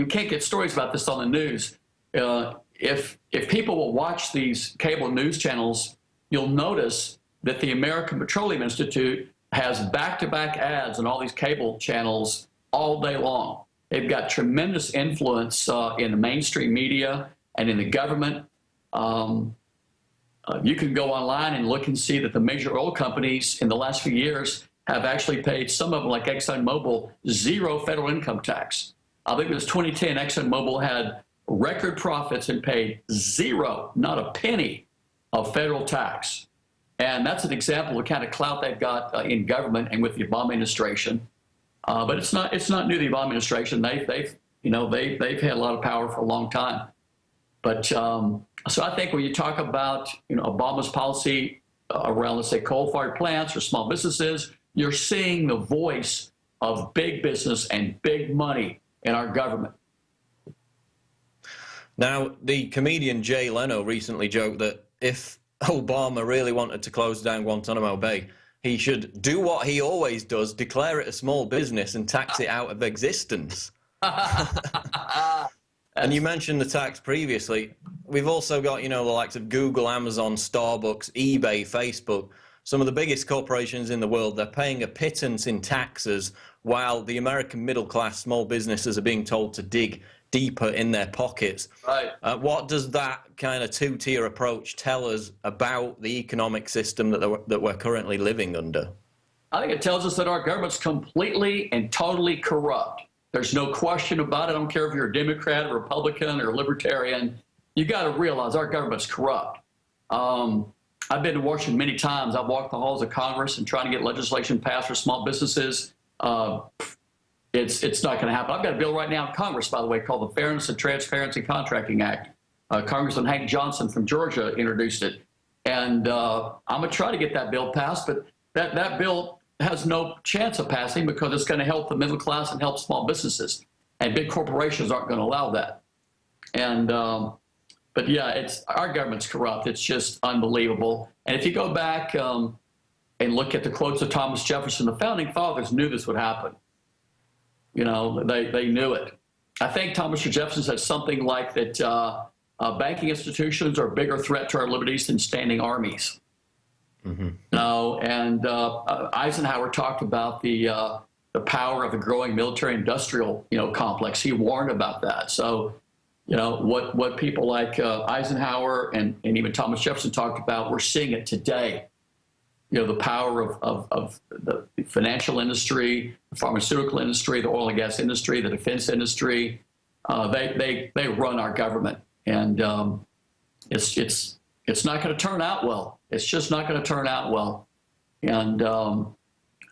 can't get stories about this on the news. If people will watch these cable news channels, you'll notice that the American Petroleum Institute has back-to-back ads on all these cable channels all day long. They've got tremendous influence in the mainstream media and in the government. You can go online and look and see that the major oil companies in the last few years have actually paid, some of them like ExxonMobil, 0 federal income tax. I think it was 2010, ExxonMobil had record profits and paid 0, not a penny, of federal tax. And that's an example of the kind of clout they've got in government and with the Obama administration. But it's not new to the Obama administration. They've had a lot of power for a long time. But so I think when you talk about Obama's policy around, let's say, coal-fired plants or small businesses, you're seeing the voice of big business and big money in our government. Now, the comedian Jay Leno recently joked that if Obama really wanted to close down Guantanamo Bay, he should do what he always does, declare it a small business and tax it out of existence. And you mentioned the tax previously. We've also got, the likes of Google, Amazon, Starbucks, eBay, Facebook. Some of the biggest corporations in the world, they're paying a pittance in taxes while the American middle class small businesses are being told to dig deeper in their pockets. Right. What does that kind of two-tier approach tell us about the economic system that we're currently living under? I think it tells us that our government's completely and totally corrupt. There's no question about it. I don't care if you're a Democrat or Republican or Libertarian. You got to realize our government's corrupt. I've been to Washington many times. I've walked the halls of Congress and trying to get legislation passed for small businesses. It's not going to happen. I've got a bill right now in Congress, by the way, called the Fairness and Transparency Contracting Act. Congressman Hank Johnson from Georgia introduced it. And I'm going to try to get that bill passed, but that bill has no chance of passing because it's going to help the middle class and help small businesses. And big corporations aren't going to allow that. And but yeah, our government's corrupt. It's just unbelievable. And if you go back and look at the quotes of Thomas Jefferson, the founding fathers knew this would happen. They knew it. I think Thomas Jefferson said something like that banking institutions are a bigger threat to our liberties than standing armies. And Eisenhower talked about the power of the growing military-industrial, complex. He warned about that. So, what people like Eisenhower and even Thomas Jefferson talked about, we're seeing it today. The power of the financial industry, the pharmaceutical industry, the oil and gas industry, the defense industry. They run our government, and it's not going to turn out well. It's just not going to turn out well. And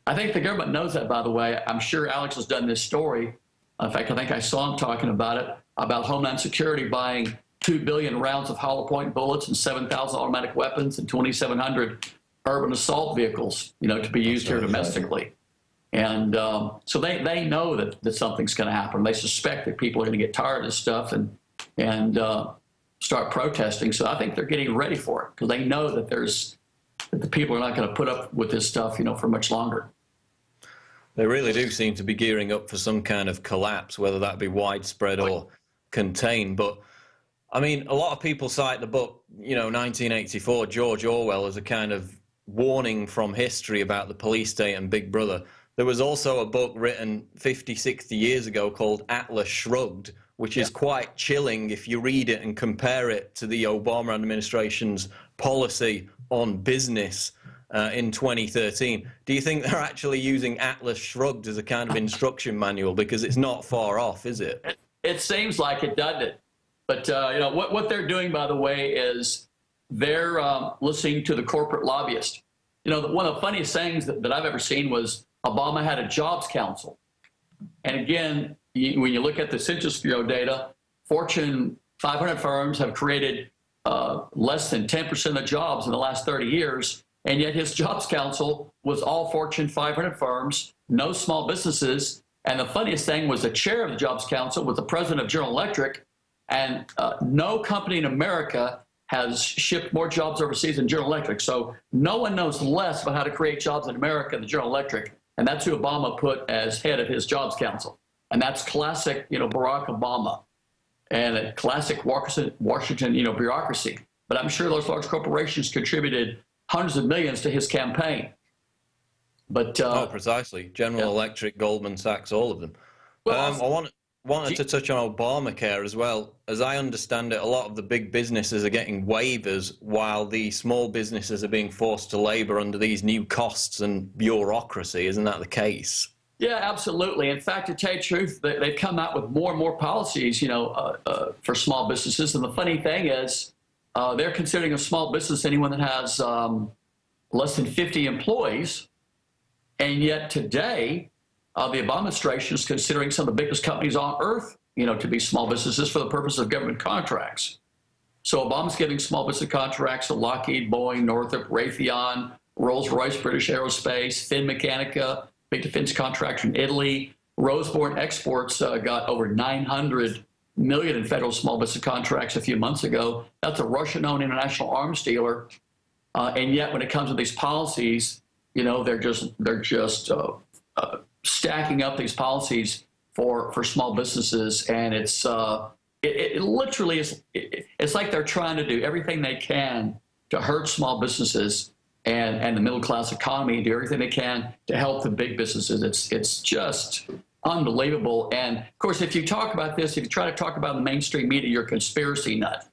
I think the government knows that, by the way. I'm sure Alex has done this story. In fact, I think I saw him talking about it, about Homeland Security buying 2 billion rounds of hollow point bullets and 7,000 automatic weapons and 2,700 urban assault vehicles, to be used here domestically. And so they know that something's going to happen. They suspect that people are going to get tired of this stuff and start protesting. So I think they're getting ready for it because they know that the people are not going to put up with this stuff, for much longer. They really do seem to be gearing up for some kind of collapse, whether that be widespread or contained. But I mean, a lot of people cite the book, 1984, George Orwell, as a kind of warning from history about the police state and Big Brother. There was also a book written 50, 60 years ago called Atlas Shrugged, which is quite chilling if you read it and compare it to the Obama administration's policy on business in 2013. Do you think they're actually using Atlas Shrugged as a kind of instruction manual? Because it's not far off, is it? It seems like it, doesn't it? But, what they're doing, by the way, is they're listening to the corporate lobbyist. One of the funniest things that I've ever seen was Obama had a jobs council. And again, when you look at the Census Bureau data, Fortune 500 firms have created less than 10% of the jobs in the last 30 years. And yet his jobs council was all Fortune 500 firms, no small businesses. And the funniest thing was the chair of the jobs council was the president of General Electric. And no company in America has shipped more jobs overseas than General Electric. So no one knows less about how to create jobs in America than General Electric. And that's who Obama put as head of his jobs council. And that's classic, Barack Obama and a classic Washington, bureaucracy. But I'm sure those large corporations contributed hundreds of millions to his campaign. But precisely. General Electric, Goldman Sachs, all of them. Well, I wanted to touch on Obamacare as well. As I understand it, a lot of the big businesses are getting waivers while the small businesses are being forced to labor under these new costs and bureaucracy. Isn't that the case? Yeah, absolutely. In fact, to tell you the truth, they've come out with more and more policies, for small businesses. And the funny thing is, they're considering a small business anyone that has less than 50 employees. And yet today, the Obama administration is considering some of the biggest companies on earth, to be small businesses for the purpose of government contracts. So Obama's giving small business contracts to Lockheed, Boeing, Northrop, Raytheon, Rolls-Royce, British Aerospace, Finmeccanica, big defense contractor in Italy. Roseborn Exports got over $900 million in federal small business contracts a few months ago. That's a Russian-owned international arms dealer. And yet when it comes to these policies, they're just stacking up these policies for small businesses, and it's it literally is. It's like they're trying to do everything they can to hurt small businesses and the middle class economy, do everything they can to help the big businesses. It's just unbelievable. And of course, if you talk about this, if you try to talk about the mainstream media, you're a conspiracy nut.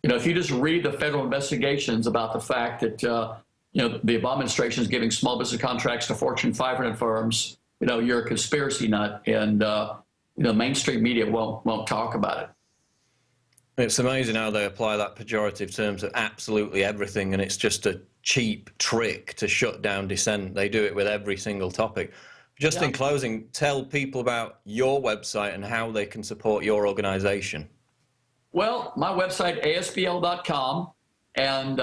If you just read the federal investigations about the fact that the Obama administration is giving small business contracts to Fortune 500 firms, you're a conspiracy nut, and mainstream media won't talk about it. It's amazing how they apply that pejorative term to absolutely everything, and it's just a cheap trick to shut down dissent. They do it with every single topic. Just in closing, tell people about your website and how they can support your organization. Well, my website, asbl.com, and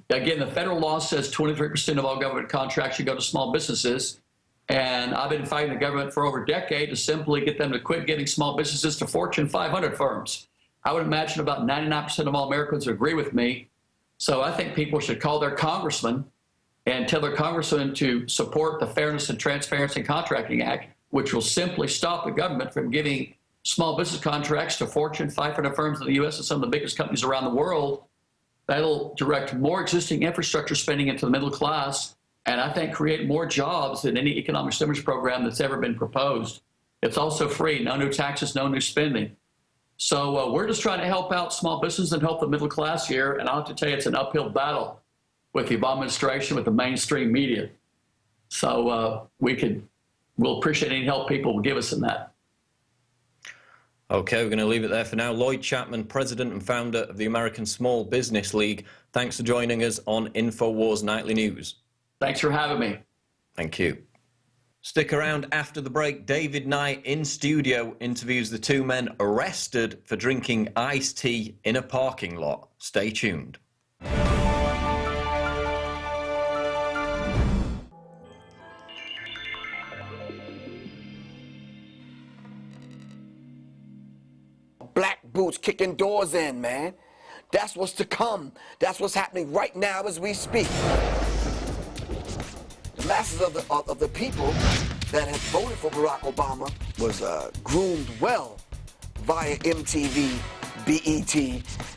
again, the federal law says 23% of all government contracts should go to small businesses. And I've been fighting the government for over a decade to simply get them to quit giving small businesses to Fortune 500 firms. I would imagine about 99% of all Americans agree with me. So I think people should call their congressman and tell their congressman to support the Fairness and Transparency in Contracting Act, which will simply stop the government from giving small business contracts to Fortune 500 firms in the U.S. and some of the biggest companies around the world. That'll direct more existing infrastructure spending into the middle class, and I think create more jobs than any economic stimulus program that's ever been proposed. It's also free, no new taxes, no new spending. So we're just trying to help out small business and help the middle class here, and I have to tell you, it's an uphill battle with the Obama administration, with the mainstream media. So we'll appreciate any help people will give us in that. Okay, we're going to leave it there for now. Lloyd Chapman, president and founder of the American Small Business League. Thanks for joining us on Infowars Nightly News. Thanks for having me. Thank you. Stick around after the break. David Knight in studio interviews the two men arrested for drinking iced tea in a parking lot. Stay tuned. Black boots kicking doors in, man. That's what's to come. That's what's happening right now as we speak. The masses of the people that have voted for Barack Obama was groomed well via MTV, BET,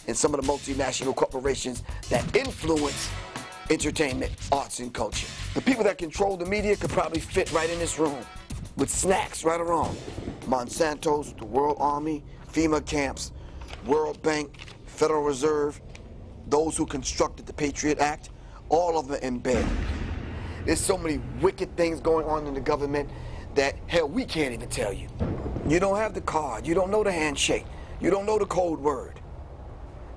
and some of the multinational corporations that influence entertainment, arts, and culture. The people that control the media could probably fit right in this room with snacks, right or wrong. Monsanto's, the World Army, FEMA camps, World Bank, Federal Reserve, those who constructed the Patriot Act, all of them in bed. There's so many wicked things going on in the government that, hell, we can't even tell you. You don't have the card, you don't know the handshake, you don't know the code word.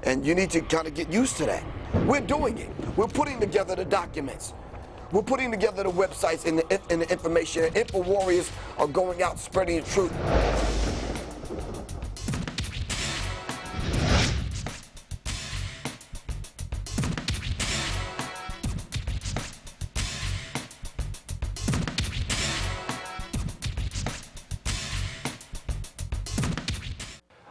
And you need to kind of get used to that. We're doing it. We're putting together the documents. We're putting together the websites and the information. And Info Warriors are going out spreading the truth.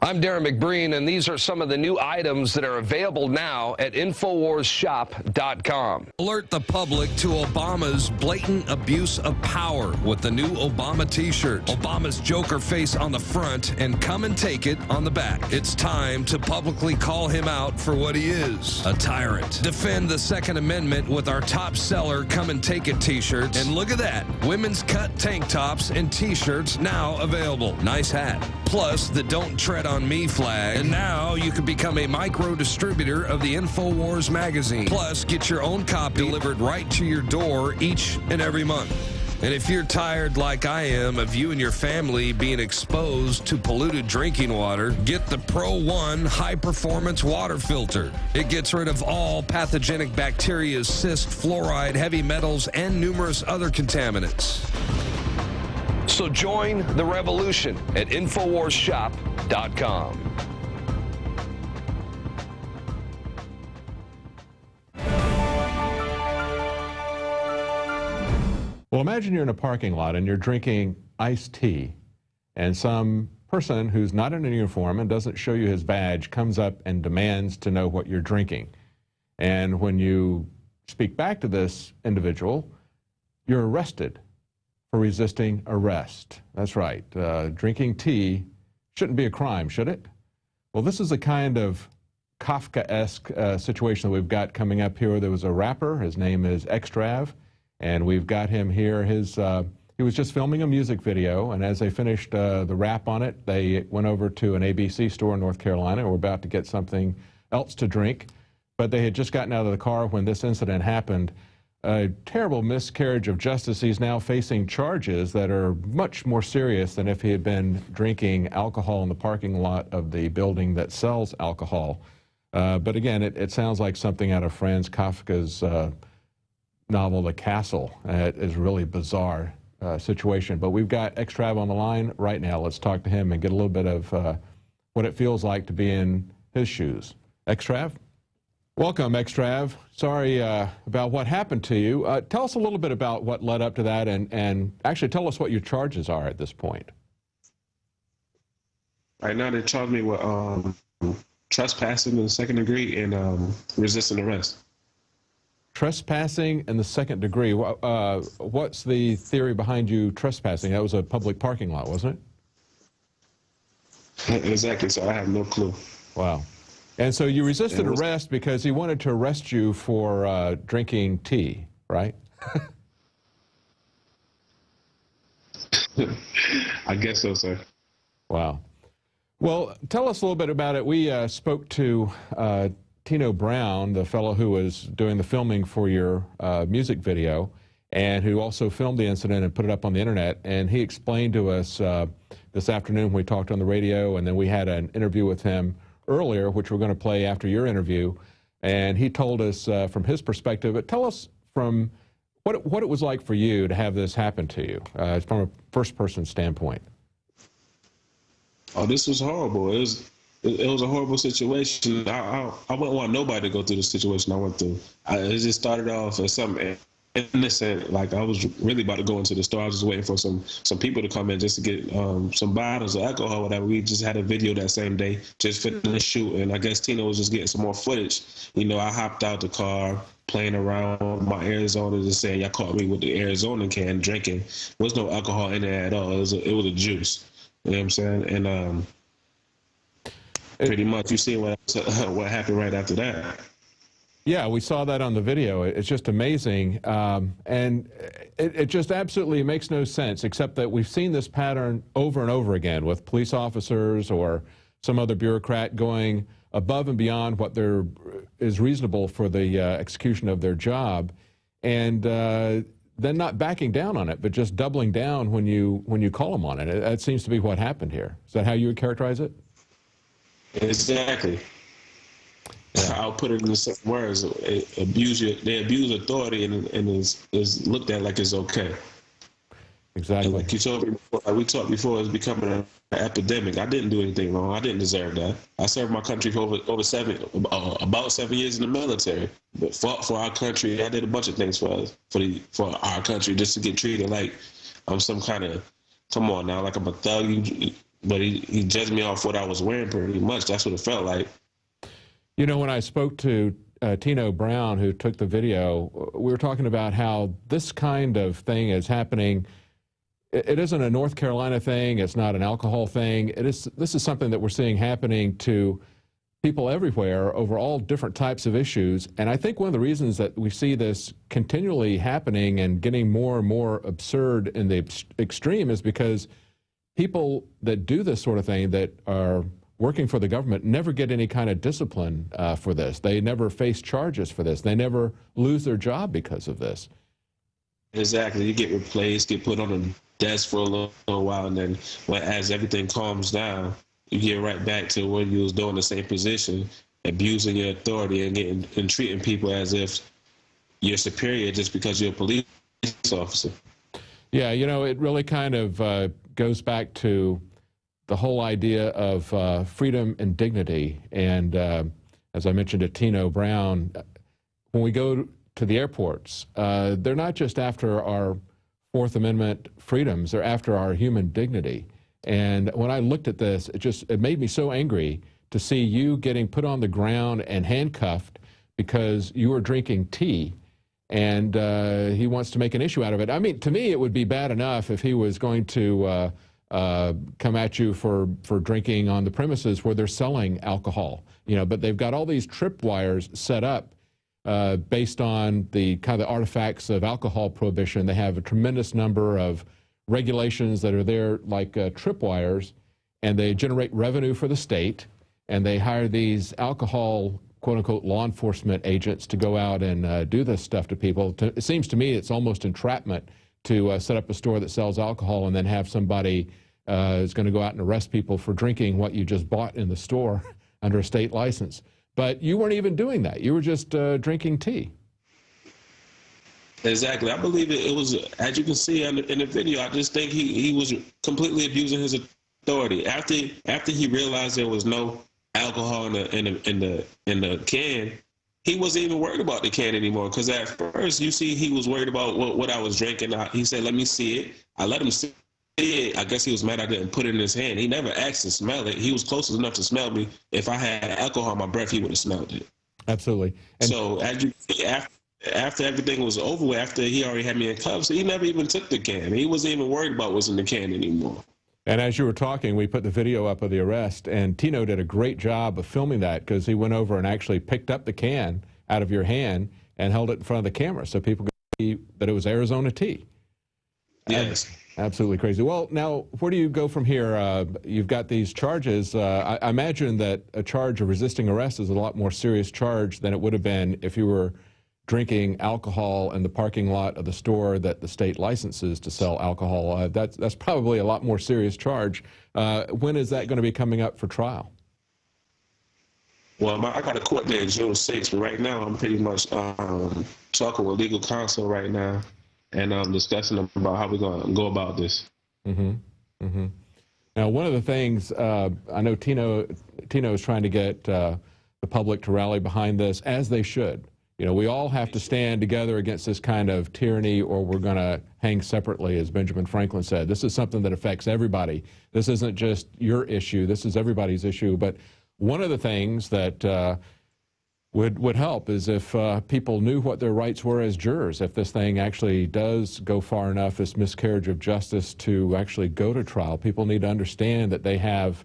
I'm Darren McBreen, and these are some of the new items that are available now at InfoWarsShop.com. Alert the public to Obama's blatant abuse of power with the new Obama t-shirt. Obama's Joker face on the front and come and take it on the back. It's time to publicly call him out for what he is, a tyrant. Defend the Second Amendment with our top seller Come and Take It t-shirts. And look at that, women's cut tank tops and t-shirts now available. Nice hat. Plus the Don't Tread on Me flag. And now you can become a micro distributor of the InfoWars magazine. Plus, get your own copy delivered right to your door each and every month. And if you're tired like I am of you and your family being exposed to polluted drinking water, get the Pro One high performance water filter. It gets rid of all pathogenic bacteria, cyst, fluoride, heavy metals, and numerous other contaminants. So join the revolution at InfoWarsShop.com. Well, imagine you're in a parking lot and you're drinking iced tea, and some person who's not in a uniform and doesn't show you his badge comes up and demands to know what you're drinking. And when you speak back to this individual, you're arrested for resisting arrest. That's right. Drinking tea shouldn't be a crime, should it? Well, this is a kind of Kafka-esque situation that we've got coming up here. There was a rapper, his name is Xstrav, and we've got him here. He was just filming a music video, and as they finished the rap on it, they went over to an ABC store in North Carolina and were about to get something else to drink, but they had just gotten out of the car when this incident happened. A terrible miscarriage of justice. He's now facing charges that are much more serious than if he had been drinking alcohol in the parking lot of the building that sells alcohol. But again, it sounds like something out of Franz Kafka's novel, The Castle. It is a really bizarre situation. But we've got Xstrav on the line right now. Let's talk to him and get a little bit of what it feels like to be in his shoes. Xstrav? Welcome, Xstrav. Sorry about what happened to you. Tell us a little bit about what led up to that, and actually tell us what your charges are at this point. Right now, they charge me with trespassing in the second degree and resisting arrest. Trespassing in the second degree. What's the theory behind you trespassing? That was a public parking lot, wasn't it? Exactly, so I have no clue. Wow. And so you resisted arrest because he wanted to arrest you for drinking tea, right? I guess so, sir. Wow. Well, tell us a little bit about it. We spoke to Tino Brown, the fellow who was doing the filming for your music video, and who also filmed the incident and put it up on the internet. And he explained to us this afternoon when we talked on the radio, and then we had an interview with him earlier, which we're going to play after your interview. And he told us from his perspective, but tell us from what it was like for you to have this happen to you from a first-person standpoint. Oh, this was horrible. It was a horrible situation. I wouldn't want nobody to go through the situation I went through. It just started off as something innocent. Like, I was really about to go into the store. I was just waiting for some people to come in just to get some bottles of alcohol or whatever. We just had a video that same day, just finished shooting. And I guess Tino was just getting some more footage. You know, I hopped out the car, playing around with my Arizona, just saying, y'all caught me with the Arizona can drinking. There was no alcohol in there at all. It was a juice. You know what I'm saying? And pretty much you see what happened right after that. Yeah, we saw that on the video. It's just amazing. And it just absolutely makes no sense, except that we've seen this pattern over and over again with police officers or some other bureaucrat going above and beyond what there is reasonable for the execution of their job, and then not backing down on it, but just doubling down when you call them on it. That seems to be what happened here. Is that how you would characterize it? Exactly. Yeah. I'll put it in the same words. They abuse authority and is looked at like it's okay. Exactly. And like you told me before, like we talked before, it's becoming an epidemic. I didn't do anything wrong. I didn't deserve that. I served my country for about 7 years in the military. But fought for our country. I did a bunch of things for our country just to get treated like I'm some kind of, come on now, like I'm a thug. But he judged me off what I was wearing pretty much. That's what it felt like. You know, when I spoke to Tino Brown, who took the video, we were talking about how this kind of thing is happening. It isn't a North Carolina thing. It's not an alcohol thing. This is something that we're seeing happening to people everywhere over all different types of issues. And I think one of the reasons that we see this continually happening and getting more and more absurd in the extreme is because people that do this sort of thing, that are working for the government, never get any kind of discipline for this. They never face charges for this. They never lose their job because of this. Exactly. You get replaced, get put on a desk for a little while, and then as everything calms down, you get right back to what you was doing the same position, abusing your authority and treating people as if you're superior just because you're a police officer. Yeah, you know, it really kind of goes back to the whole idea of freedom and dignity. And as I mentioned to Tino Brown, when we go to the airports, they're not just after our Fourth Amendment freedoms, they're after our human dignity. And when I looked at this, it made me so angry to see you getting put on the ground and handcuffed because you were drinking tea, and he wants to make an issue out of it. I mean, to me, it would be bad enough if he was going to come at you for drinking on the premises where they're selling alcohol, you know, but they've got all these tripwires set up based on the kind of artifacts of alcohol prohibition. They have a tremendous number of regulations that are there like tripwires, and they generate revenue for the state, and they hire these alcohol, quote-unquote, law enforcement agents to go out and do this stuff to people. It seems to me it's almost entrapment to set up a store that sells alcohol and then have somebody is going to go out and arrest people for drinking what you just bought in the store under a state license. But you weren't even doing that. You were just drinking tea. Exactly. I believe it was, as you can see in the video, I just think he was completely abusing his authority. After he realized there was no alcohol in the can, he wasn't even worried about the can anymore, because at first, you see, he was worried about what I was drinking. He said, let me see it. I let him see it. I guess he was mad I didn't put it in his hand. He never asked to smell it. He was close enough to smell me. If I had alcohol in my breath, he would have smelled it. Absolutely. And so as you see, after everything was over with, after he already had me in cuffs, he never even took the can. He wasn't even worried about what's in the can anymore. And as you were talking, we put the video up of the arrest, and Tino did a great job of filming that because he went over and actually picked up the can out of your hand and held it in front of the camera so people could see that it was Arizona tea. Yes. Absolutely crazy. Well, now, where do you go from here? You've got these charges. I imagine that a charge of resisting arrest is a lot more serious charge than it would have been if you were drinking alcohol in the parking lot of the store that the state licenses to sell alcohol. That's probably a lot more serious charge. When is that going to be coming up for trial? Well, I got a court date June 6th, but right now I'm pretty much talking with legal counsel right now and discussing about how we're going to go about this. Now, one of the things I know Tino is trying to get the public to rally behind this, as they should. You know, we all have to stand together against this kind of tyranny or we're going to hang separately, as Benjamin Franklin said. This is something that affects everybody. This isn't just your issue. This is everybody's issue. But one of the things that would help is if people knew what their rights were as jurors, if this thing actually does go far enough, this miscarriage of justice, to actually go to trial. People need to understand that they have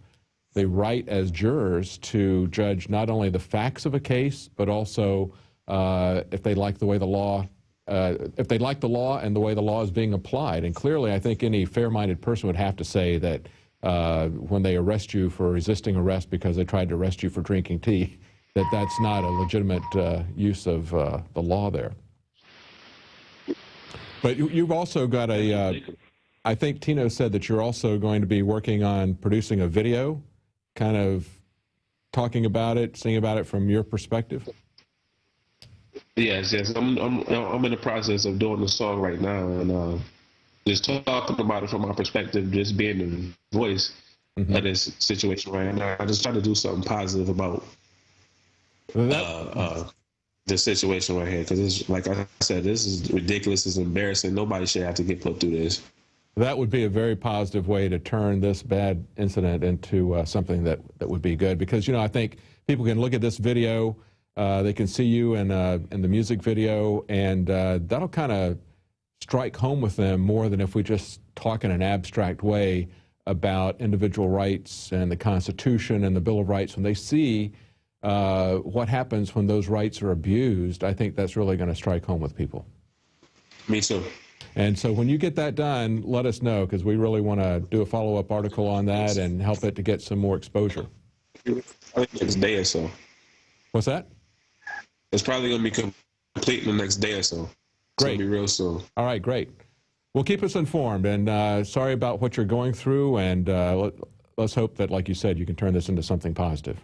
the right as jurors to judge not only the facts of a case, but also if they like the way the law, if they like the law and the way the law is being applied. And clearly, I think any fair-minded person would have to say that when they arrest you for resisting arrest because they tried to arrest you for drinking tea, that's not a legitimate use of the law there. But you've also got I think Tino said that you're also going to be working on producing a video, kind of talking about it, singing about it from your perspective. Yes. I'm in the process of doing the song right now, and just talking about it from my perspective, just being the voice of this situation right now. I just try to do something positive about the situation right here, because it's like I said, this is ridiculous, it's embarrassing. Nobody should have to get put through this. That would be a very positive way to turn this bad incident into something that would be good, because, you know, I think people can look at this video, they can see you in the music video, and that'll kind of strike home with them more than if we just talk in an abstract way about individual rights and the Constitution and the Bill of Rights. When they see what happens when those rights are abused, I think that's really going to strike home with people. Me too. And so when you get that done, let us know, because we really want to do a follow-up article on that and help it to get some more exposure. I think next day or so. What's that? It's probably going to be complete in the next day or so. It's Great. going to be real soon. All right, great. Well, keep us informed, and sorry about what you're going through, and let's hope that, like you said, you can turn this into something positive.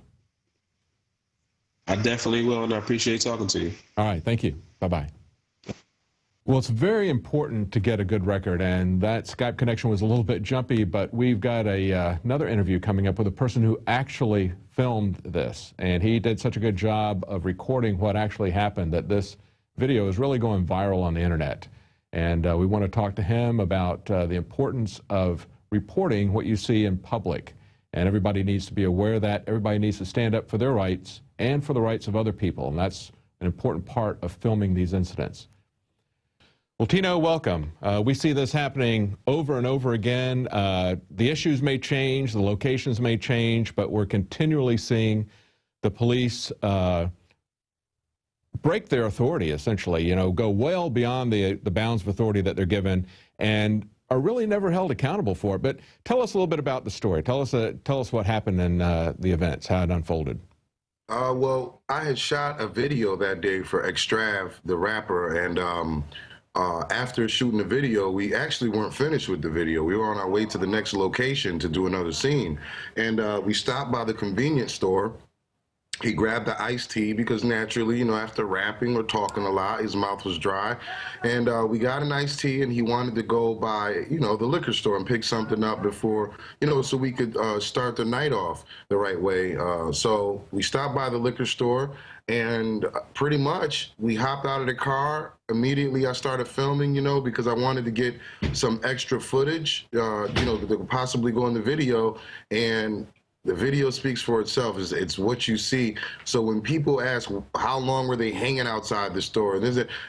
I definitely will, and I appreciate talking to you. All right, thank you. Bye-bye. Well, it's very important to get a good record, and that Skype connection was a little bit jumpy, but we've got another interview coming up with a person who actually filmed this, and he did such a good job of recording what actually happened that this video is really going viral on the internet. And we want to talk to him about the importance of reporting what you see in public. And everybody needs to be aware of that. Everybody needs to stand up for their rights and for the rights of other people, and that's an important part of filming these incidents. Well, Tino, welcome. We see this happening over and over again. The issues may change, the locations may change, but we're continually seeing the police break their authority, essentially, you know, go well beyond the bounds of authority that they're given, and are really never held accountable for it. But tell us a little bit about the story. Tell us what happened in the events, how it unfolded. Well, I had shot a video that day for Xstrav, the rapper, and after shooting the video, we actually weren't finished with the video. We were on our way to the next location to do another scene. And we stopped by the convenience store. He grabbed the iced tea because naturally, you know, after rapping or talking a lot, his mouth was dry. And we got an iced tea, and he wanted to go by, you know, the liquor store and pick something up before, you know, so we could start the night off the right way. So we stopped by the liquor store, and pretty much we hopped out of the car. Immediately I started filming, you know, because I wanted to get some extra footage, you know, that could possibly go in the video. And the video speaks for itself. It's what you see. So when people ask how long were they hanging outside the store,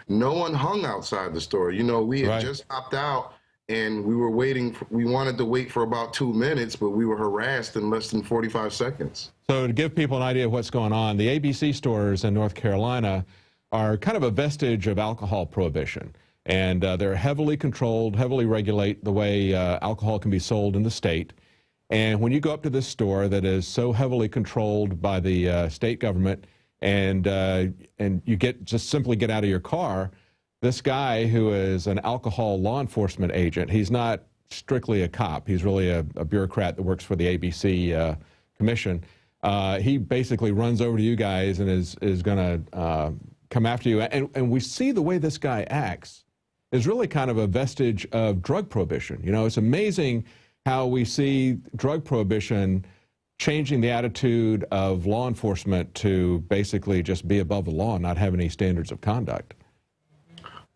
no one hung outside the store. You know, we had just hopped out, and we were waiting. We wanted to wait for about 2 minutes, but we were harassed in less than 45 seconds. So to give people an idea of what's going on, the ABC stores in North Carolina are kind of a vestige of alcohol prohibition. And they're heavily controlled, heavily regulate the way alcohol can be sold in the state. And when you go up to this store that is so heavily controlled by the state government, and you just simply get out of your car, this guy who is an alcohol law enforcement agent, he's not strictly a cop. He's really a bureaucrat that works for the ABC Commission. He basically runs over to you guys and is going to come after you. And we see the way this guy acts is really kind of a vestige of drug prohibition. You know, it's amazing how we see drug prohibition changing the attitude of law enforcement to basically just be above the law and not have any standards of conduct.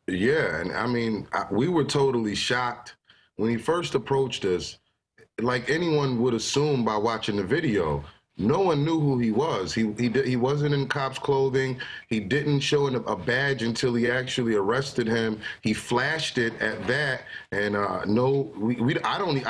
Yeah, and I mean, we were totally shocked when he first approached us. Like anyone would assume by watching the video, no one knew who he was. He wasn't in cop's clothing. He didn't show a badge until he actually arrested him. He flashed it at that, and I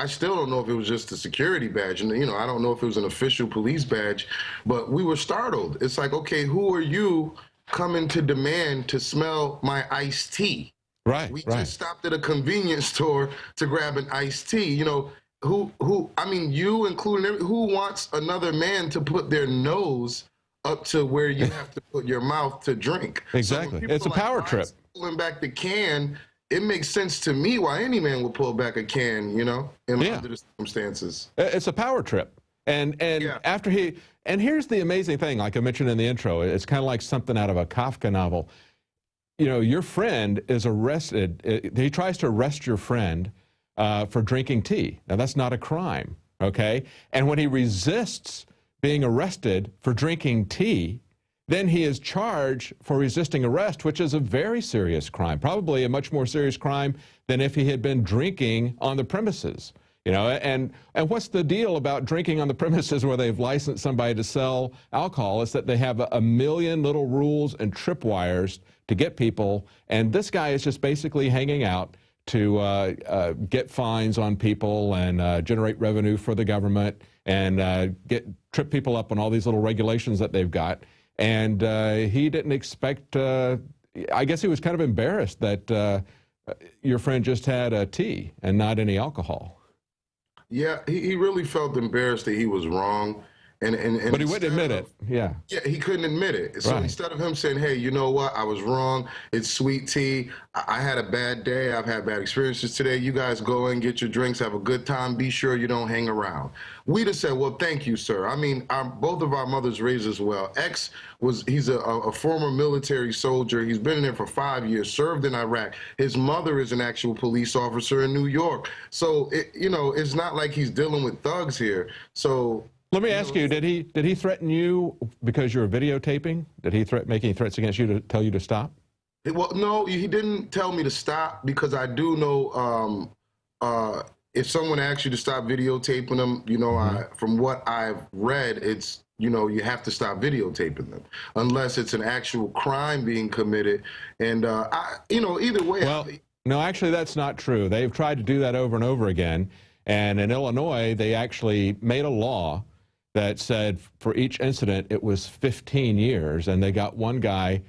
still don't know if it was just a security badge, and you know, I don't know if it was an official police badge, but we were startled. It's like, okay, who are you coming to demand to smell my iced tea? Right. We just stopped at a convenience store to grab an iced tea. You know, I mean, you including, who wants another man to put their nose up to where you have to put your mouth to drink? Exactly. So it's a power trip. Pulling back the can, it makes sense to me why any man would pull back a can, you know, under the circumstances. It's a power trip. And after and here's the amazing thing, like I mentioned in the intro, it's kind of like something out of a Kafka novel. You know, your friend is arrested. He tries to arrest your friend for drinking tea. Now, that's not a crime, okay? And when he resists being arrested for drinking tea, then he is charged for resisting arrest, which is a very serious crime, probably a much more serious crime than if he had been drinking on the premises. You know, and what's the deal about drinking on the premises where they've licensed somebody to sell alcohol? Is that they have a million little rules and tripwires to get people, and this guy is just basically hanging out to get fines on people and generate revenue for the government and trip people up on all these little regulations that they've got. And he didn't expect, I guess he was kind of embarrassed that your friend just had a tea and not any alcohol. Yeah, he really felt embarrassed that he was wrong. But he wouldn't admit it. Yeah, he couldn't admit it. So instead of him saying, hey, you know what, I was wrong, it's sweet tea, I had a bad day, I've had bad experiences today, you guys go and get your drinks, have a good time, be sure you don't hang around. We just said, well, thank you, sir. I mean, both of our mothers raised us well. He's a former military soldier. He's been in there for 5 years, served in Iraq. His mother is an actual police officer in New York. So, you know, it's not like he's dealing with thugs here. So, let me ask you, did he threaten you because you were videotaping? Did he make any threats against you to tell you to stop? Well, no, he didn't tell me to stop, because I do know if someone asks you to stop videotaping them, you know, from what I've read, it's, you know, you have to stop videotaping them unless it's an actual crime being committed. And, you know, either way. Well, no, actually, that's not true. They've tried to do that over and over again. And in Illinois, they actually made a law that said for each incident it was 15 years, and they got one guy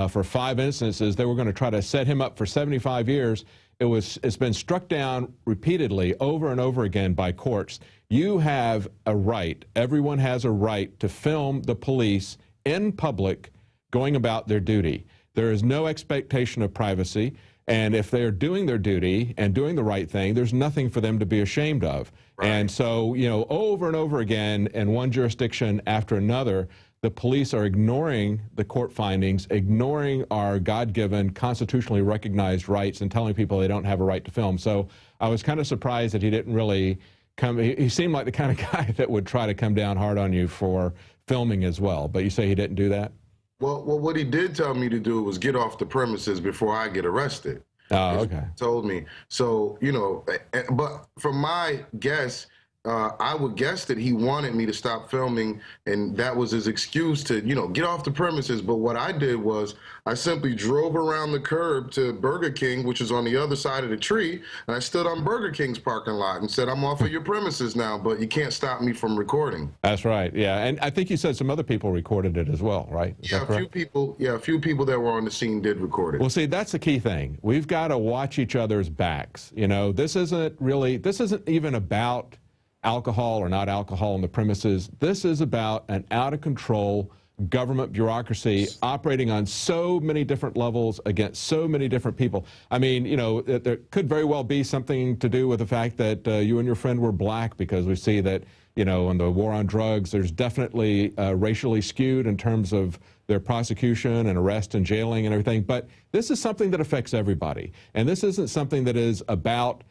for 5 instances. They were going to try to set him up for 75 years. It's been struck down repeatedly over and over again by courts. You have a right, everyone has a right to film the police in public going about their duty. There is no expectation of privacy. And if they're doing their duty and doing the right thing, there's nothing for them to be ashamed of. Right. And so, you know, over and over again in one jurisdiction after another, the police are ignoring the court findings, ignoring our God-given, constitutionally recognized rights, and telling people they don't have a right to film. So I was kind of surprised that he didn't really come. He seemed like the kind of guy that would try to come down hard on you for filming as well. But you say he didn't do that? Well, what he did tell me to do was get off the premises before I get arrested. Oh, okay. He told me. So, you know, but from my guess, I would guess that he wanted me to stop filming, and that was his excuse to, you know, get off the premises. But what I did was I simply drove around the curb to Burger King, which is on the other side of the tree, and I stood on Burger King's parking lot and said, I'm off of your premises now, but you can't stop me from recording. That's right, yeah. And I think you said some other people recorded it as well, right? Is that correct? A few people that were on the scene did record it. Well, see, that's the key thing. We've got to watch each other's backs. You know, this isn't even about alcohol or not alcohol on the premises. This is about an out-of-control government bureaucracy operating on so many different levels against so many different people. I mean, you know, there could very well be something to do with the fact that you and your friend were black, because we see that, you know, in the war on drugs, there's definitely racially skewed in terms of their prosecution and arrest and jailing and everything. But this is something that affects everybody. And this isn't something that is about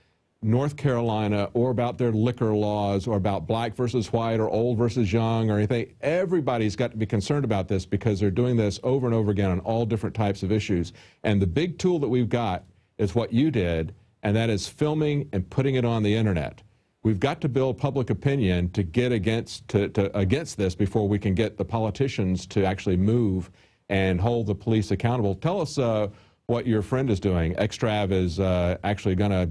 North Carolina or about their liquor laws or about black versus white or old versus young or anything. Everybody's got to be concerned about this, because they're doing this over and over again on all different types of issues. And the big tool that we've got is what you did, and that is filming and putting it on the internet. We've got to build public opinion to get against this before we can get the politicians to actually move and hold the police accountable. Tell us what your friend is doing. Xstrav is actually going to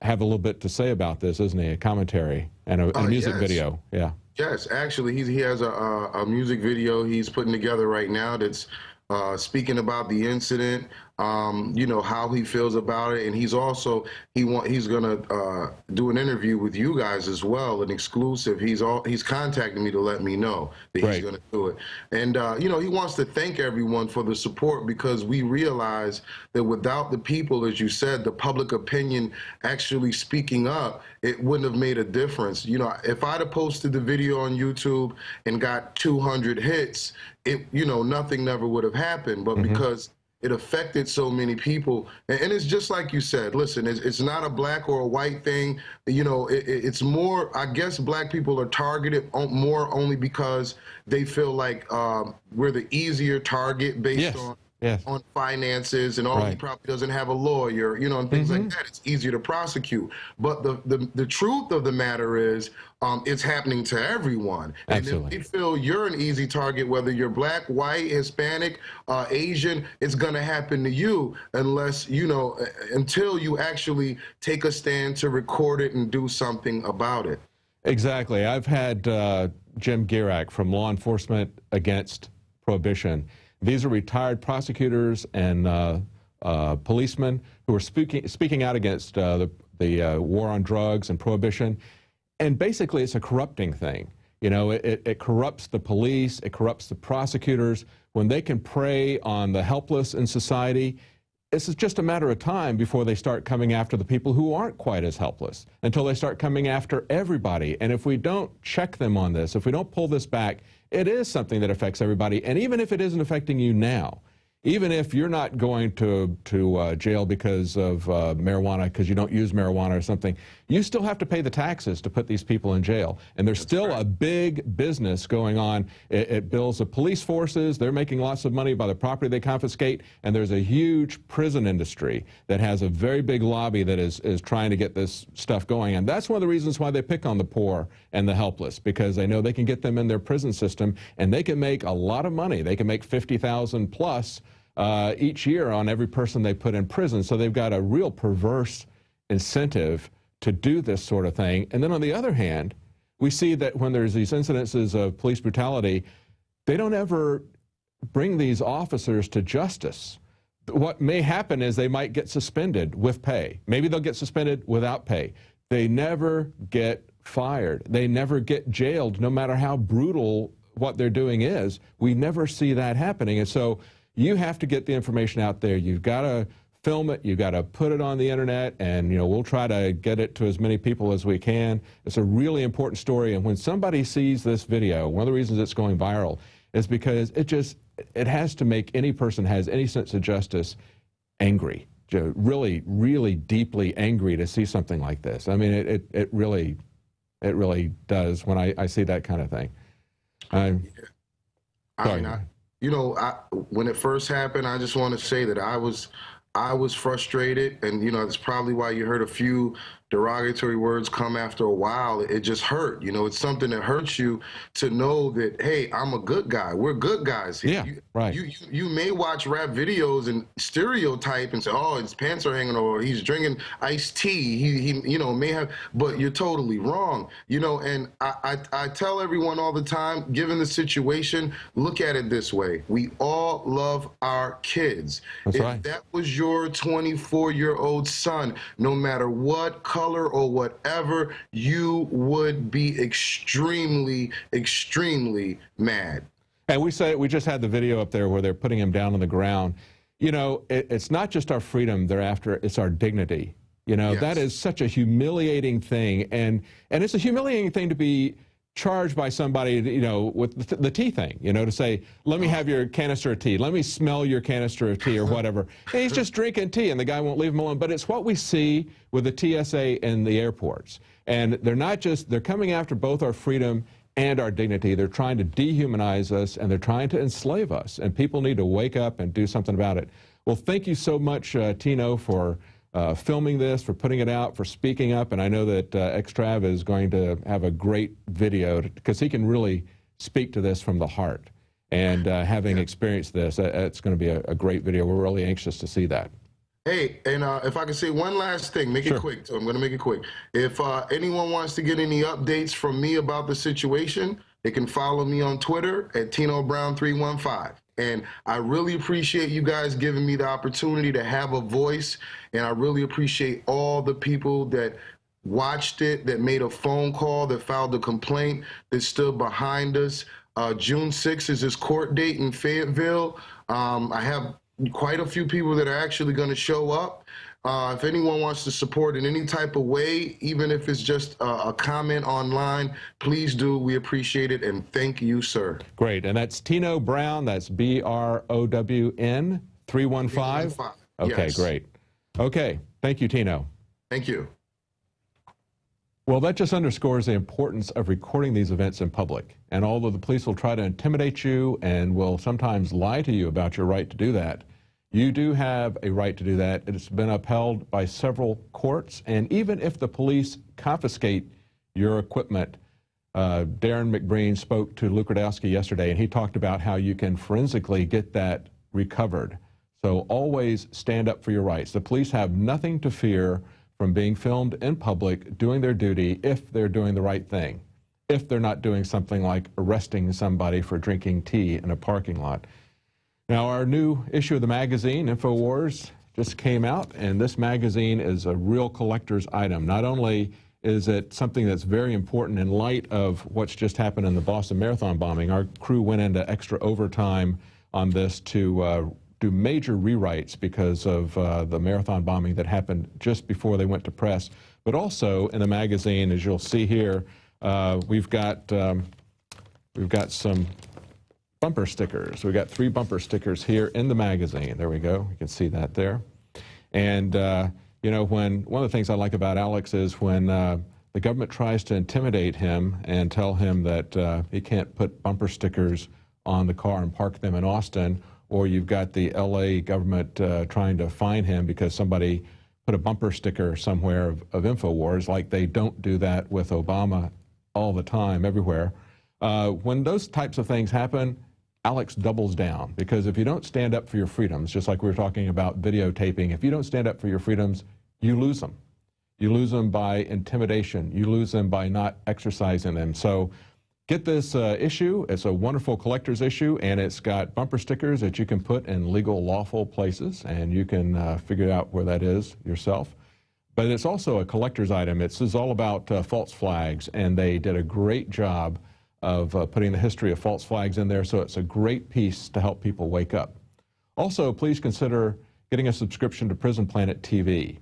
have a little bit to say about this, isn't he? A commentary and a music video. Yeah. Yes, actually, he has a music video he's putting together right now that's speaking about the incident, you know, how he feels about it, and he's also he's gonna do an interview with you guys as well, an exclusive. He's contacting me to let me know that he's gonna do it, and you know, he wants to thank everyone for the support, because we realize that without the people, as you said, the public opinion actually speaking up, it wouldn't have made a difference. You know, if I'd have posted the video on YouTube and got 200 hits, you know, nothing never would have happened. But because it affected so many people, and it's just like you said, listen, it's not a black or a white thing. You know, it's more, I guess black people are targeted more only because they feel like we're the easier target based on finances, and he probably doesn't have a lawyer, you know, and things like that. It's easier to prosecute. But the truth of the matter is, it's happening to everyone. Absolutely. And if they feel you're an easy target, whether you're black, white, Hispanic, Asian, it's going to happen to you unless, you know, until you actually take a stand to record it and do something about it. Exactly. I've had Jim Gierak from Law Enforcement Against Prohibition. These are retired prosecutors and policemen who are speaking out against the war on drugs and prohibition. And basically, it's a corrupting thing. You know, it corrupts the police, it corrupts the prosecutors. When they can prey on the helpless in society, it's just a matter of time before they start coming after the people who aren't quite as helpless, until they start coming after everybody. And if we don't check them on this, if we don't pull this back, it is something that affects everybody. And even if it isn't affecting you now, even if you're not going to jail because of marijuana, because you don't use marijuana or something, you still have to pay the taxes to put these people in jail. And there's still a big business going on. It builds the police forces. They're making lots of money by the property they confiscate. And there's a huge prison industry that has a very big lobby that is trying to get this stuff going. And that's one of the reasons why they pick on the poor and the helpless, because they know they can get them in their prison system and they can make a lot of money. They can make $50,000 plus each year on every person they put in prison. So they've got a real perverse incentive to do this sort of thing. And then on the other hand, we see that when there's these incidences of police brutality, they don't ever bring these officers to justice. What may happen is they might get suspended with pay. Maybe they'll get suspended without pay. They never get fired. They never get jailed, no matter how brutal what they're doing is. We never see that happening. And so you have to get the information out there. You've got to film it. You've got to put it on the internet, and you know, we'll try to get it to as many people as we can. It's a really important story, and when somebody sees this video, one of the reasons it's going viral is because it has to make any person who has any sense of justice angry, really, really deeply angry to see something like this. I mean, it really does when I see that kind of thing. You know, when it first happened, I just want to say that I was frustrated, and you know, that's probably why you heard a few derogatory words come after a while, it just hurt. You know, it's something that hurts you to know that, hey, I'm a good guy. We're good guys here. Yeah, right. You may watch rap videos and stereotype and say, oh, his pants are hanging, or he's drinking iced tea. He you know, may have, but you're totally wrong. You know, and I tell everyone all the time, given the situation, look at it this way. We all love our kids. That's if right. that was your 24-year-old son, no matter what color or whatever, you would be extremely, extremely mad. And we just had the video up there where they're putting him down on the ground. You know, it's not just our freedom they're after, it's our dignity. You know, that is such a humiliating thing. And it's a humiliating thing to be charged by somebody, you know, with the tea thing, you know, to say, let me have your canister of tea. Let me smell your canister of tea or whatever. And he's just drinking tea and the guy won't leave him alone. But it's what we see with the TSA in the airports. And they're not just, they're coming after both our freedom and our dignity. They're trying to dehumanize us and they're trying to enslave us. And people need to wake up and do something about it. Well, thank you so much, Tino, for filming this, for putting it out, for speaking up. And I know that Xstrav is going to have a great video because he can really speak to this from the heart. And having experienced this, it's going to be a great video. We're really anxious to see that. Hey, and if I can say one last thing, make it quick. So I'm going to make it quick. If anyone wants to get any updates from me about the situation, they can follow me on Twitter at Tino Brown 315. And I really appreciate you guys giving me the opportunity to have a voice. And I really appreciate all the people that watched it, that made a phone call, that filed a complaint, that stood behind us. June 6th is his court date in Fayetteville. I have quite a few people that are actually going to show up. If anyone wants to support in any type of way, even if it's just a comment online, please do. We appreciate it, and thank you, sir. Great, and that's Tino Brown. That's BROWN 315. Okay, yes. Great. Okay, thank you, Tino. Thank you. Well, that just underscores the importance of recording these events in public. And although the police will try to intimidate you and will sometimes lie to you about your right to do that, you do have a right to do that. It's been upheld by several courts. And even if the police confiscate your equipment, Darren McBreen spoke to Luke Radowski yesterday, and he talked about how you can forensically get that recovered. So always stand up for your rights. The police have nothing to fear from being filmed in public doing their duty if they're doing the right thing, if they're not doing something like arresting somebody for drinking tea in a parking lot. Now, our new issue of the magazine, Infowars, just came out, and this magazine is a real collector's item. Not only is it something that's very important in light of what's just happened in the Boston Marathon bombing, our crew went into extra overtime on this to do major rewrites because of the marathon bombing that happened just before they went to press. But also in the magazine, as you'll see here, we've got some bumper stickers. We've got 3 bumper stickers here in the magazine. There we go. You can see that there. And, you know, one of the things I like about Alex is when the government tries to intimidate him and tell him that he can't put bumper stickers on the car and park them in Austin, or you've got the LA government trying to fine him because somebody put a bumper sticker somewhere of Infowars, like they don't do that with Obama all the time, everywhere. When those types of things happen, Alex doubles down, because if you don't stand up for your freedoms, just like we were talking about videotaping, if you don't stand up for your freedoms, you lose them. You lose them by intimidation. You lose them by not exercising them. So get this issue. It's a wonderful collector's issue, and it's got bumper stickers that you can put in legal, lawful places, and you can figure out where that is yourself. But it's also a collector's item. This is all about false flags, and they did a great job of putting the history of false flags in there, so it's a great piece to help people wake up. Also, please consider getting a subscription to Prison Planet TV.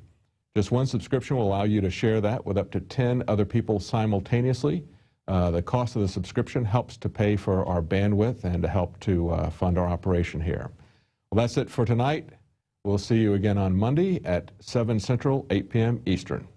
Just one subscription will allow you to share that with up to 10 other people simultaneously. The cost of the subscription helps to pay for our bandwidth and to help to fund our operation here. Well, that's it for tonight. We'll see you again on Monday at 7 Central, 8 p.m. Eastern.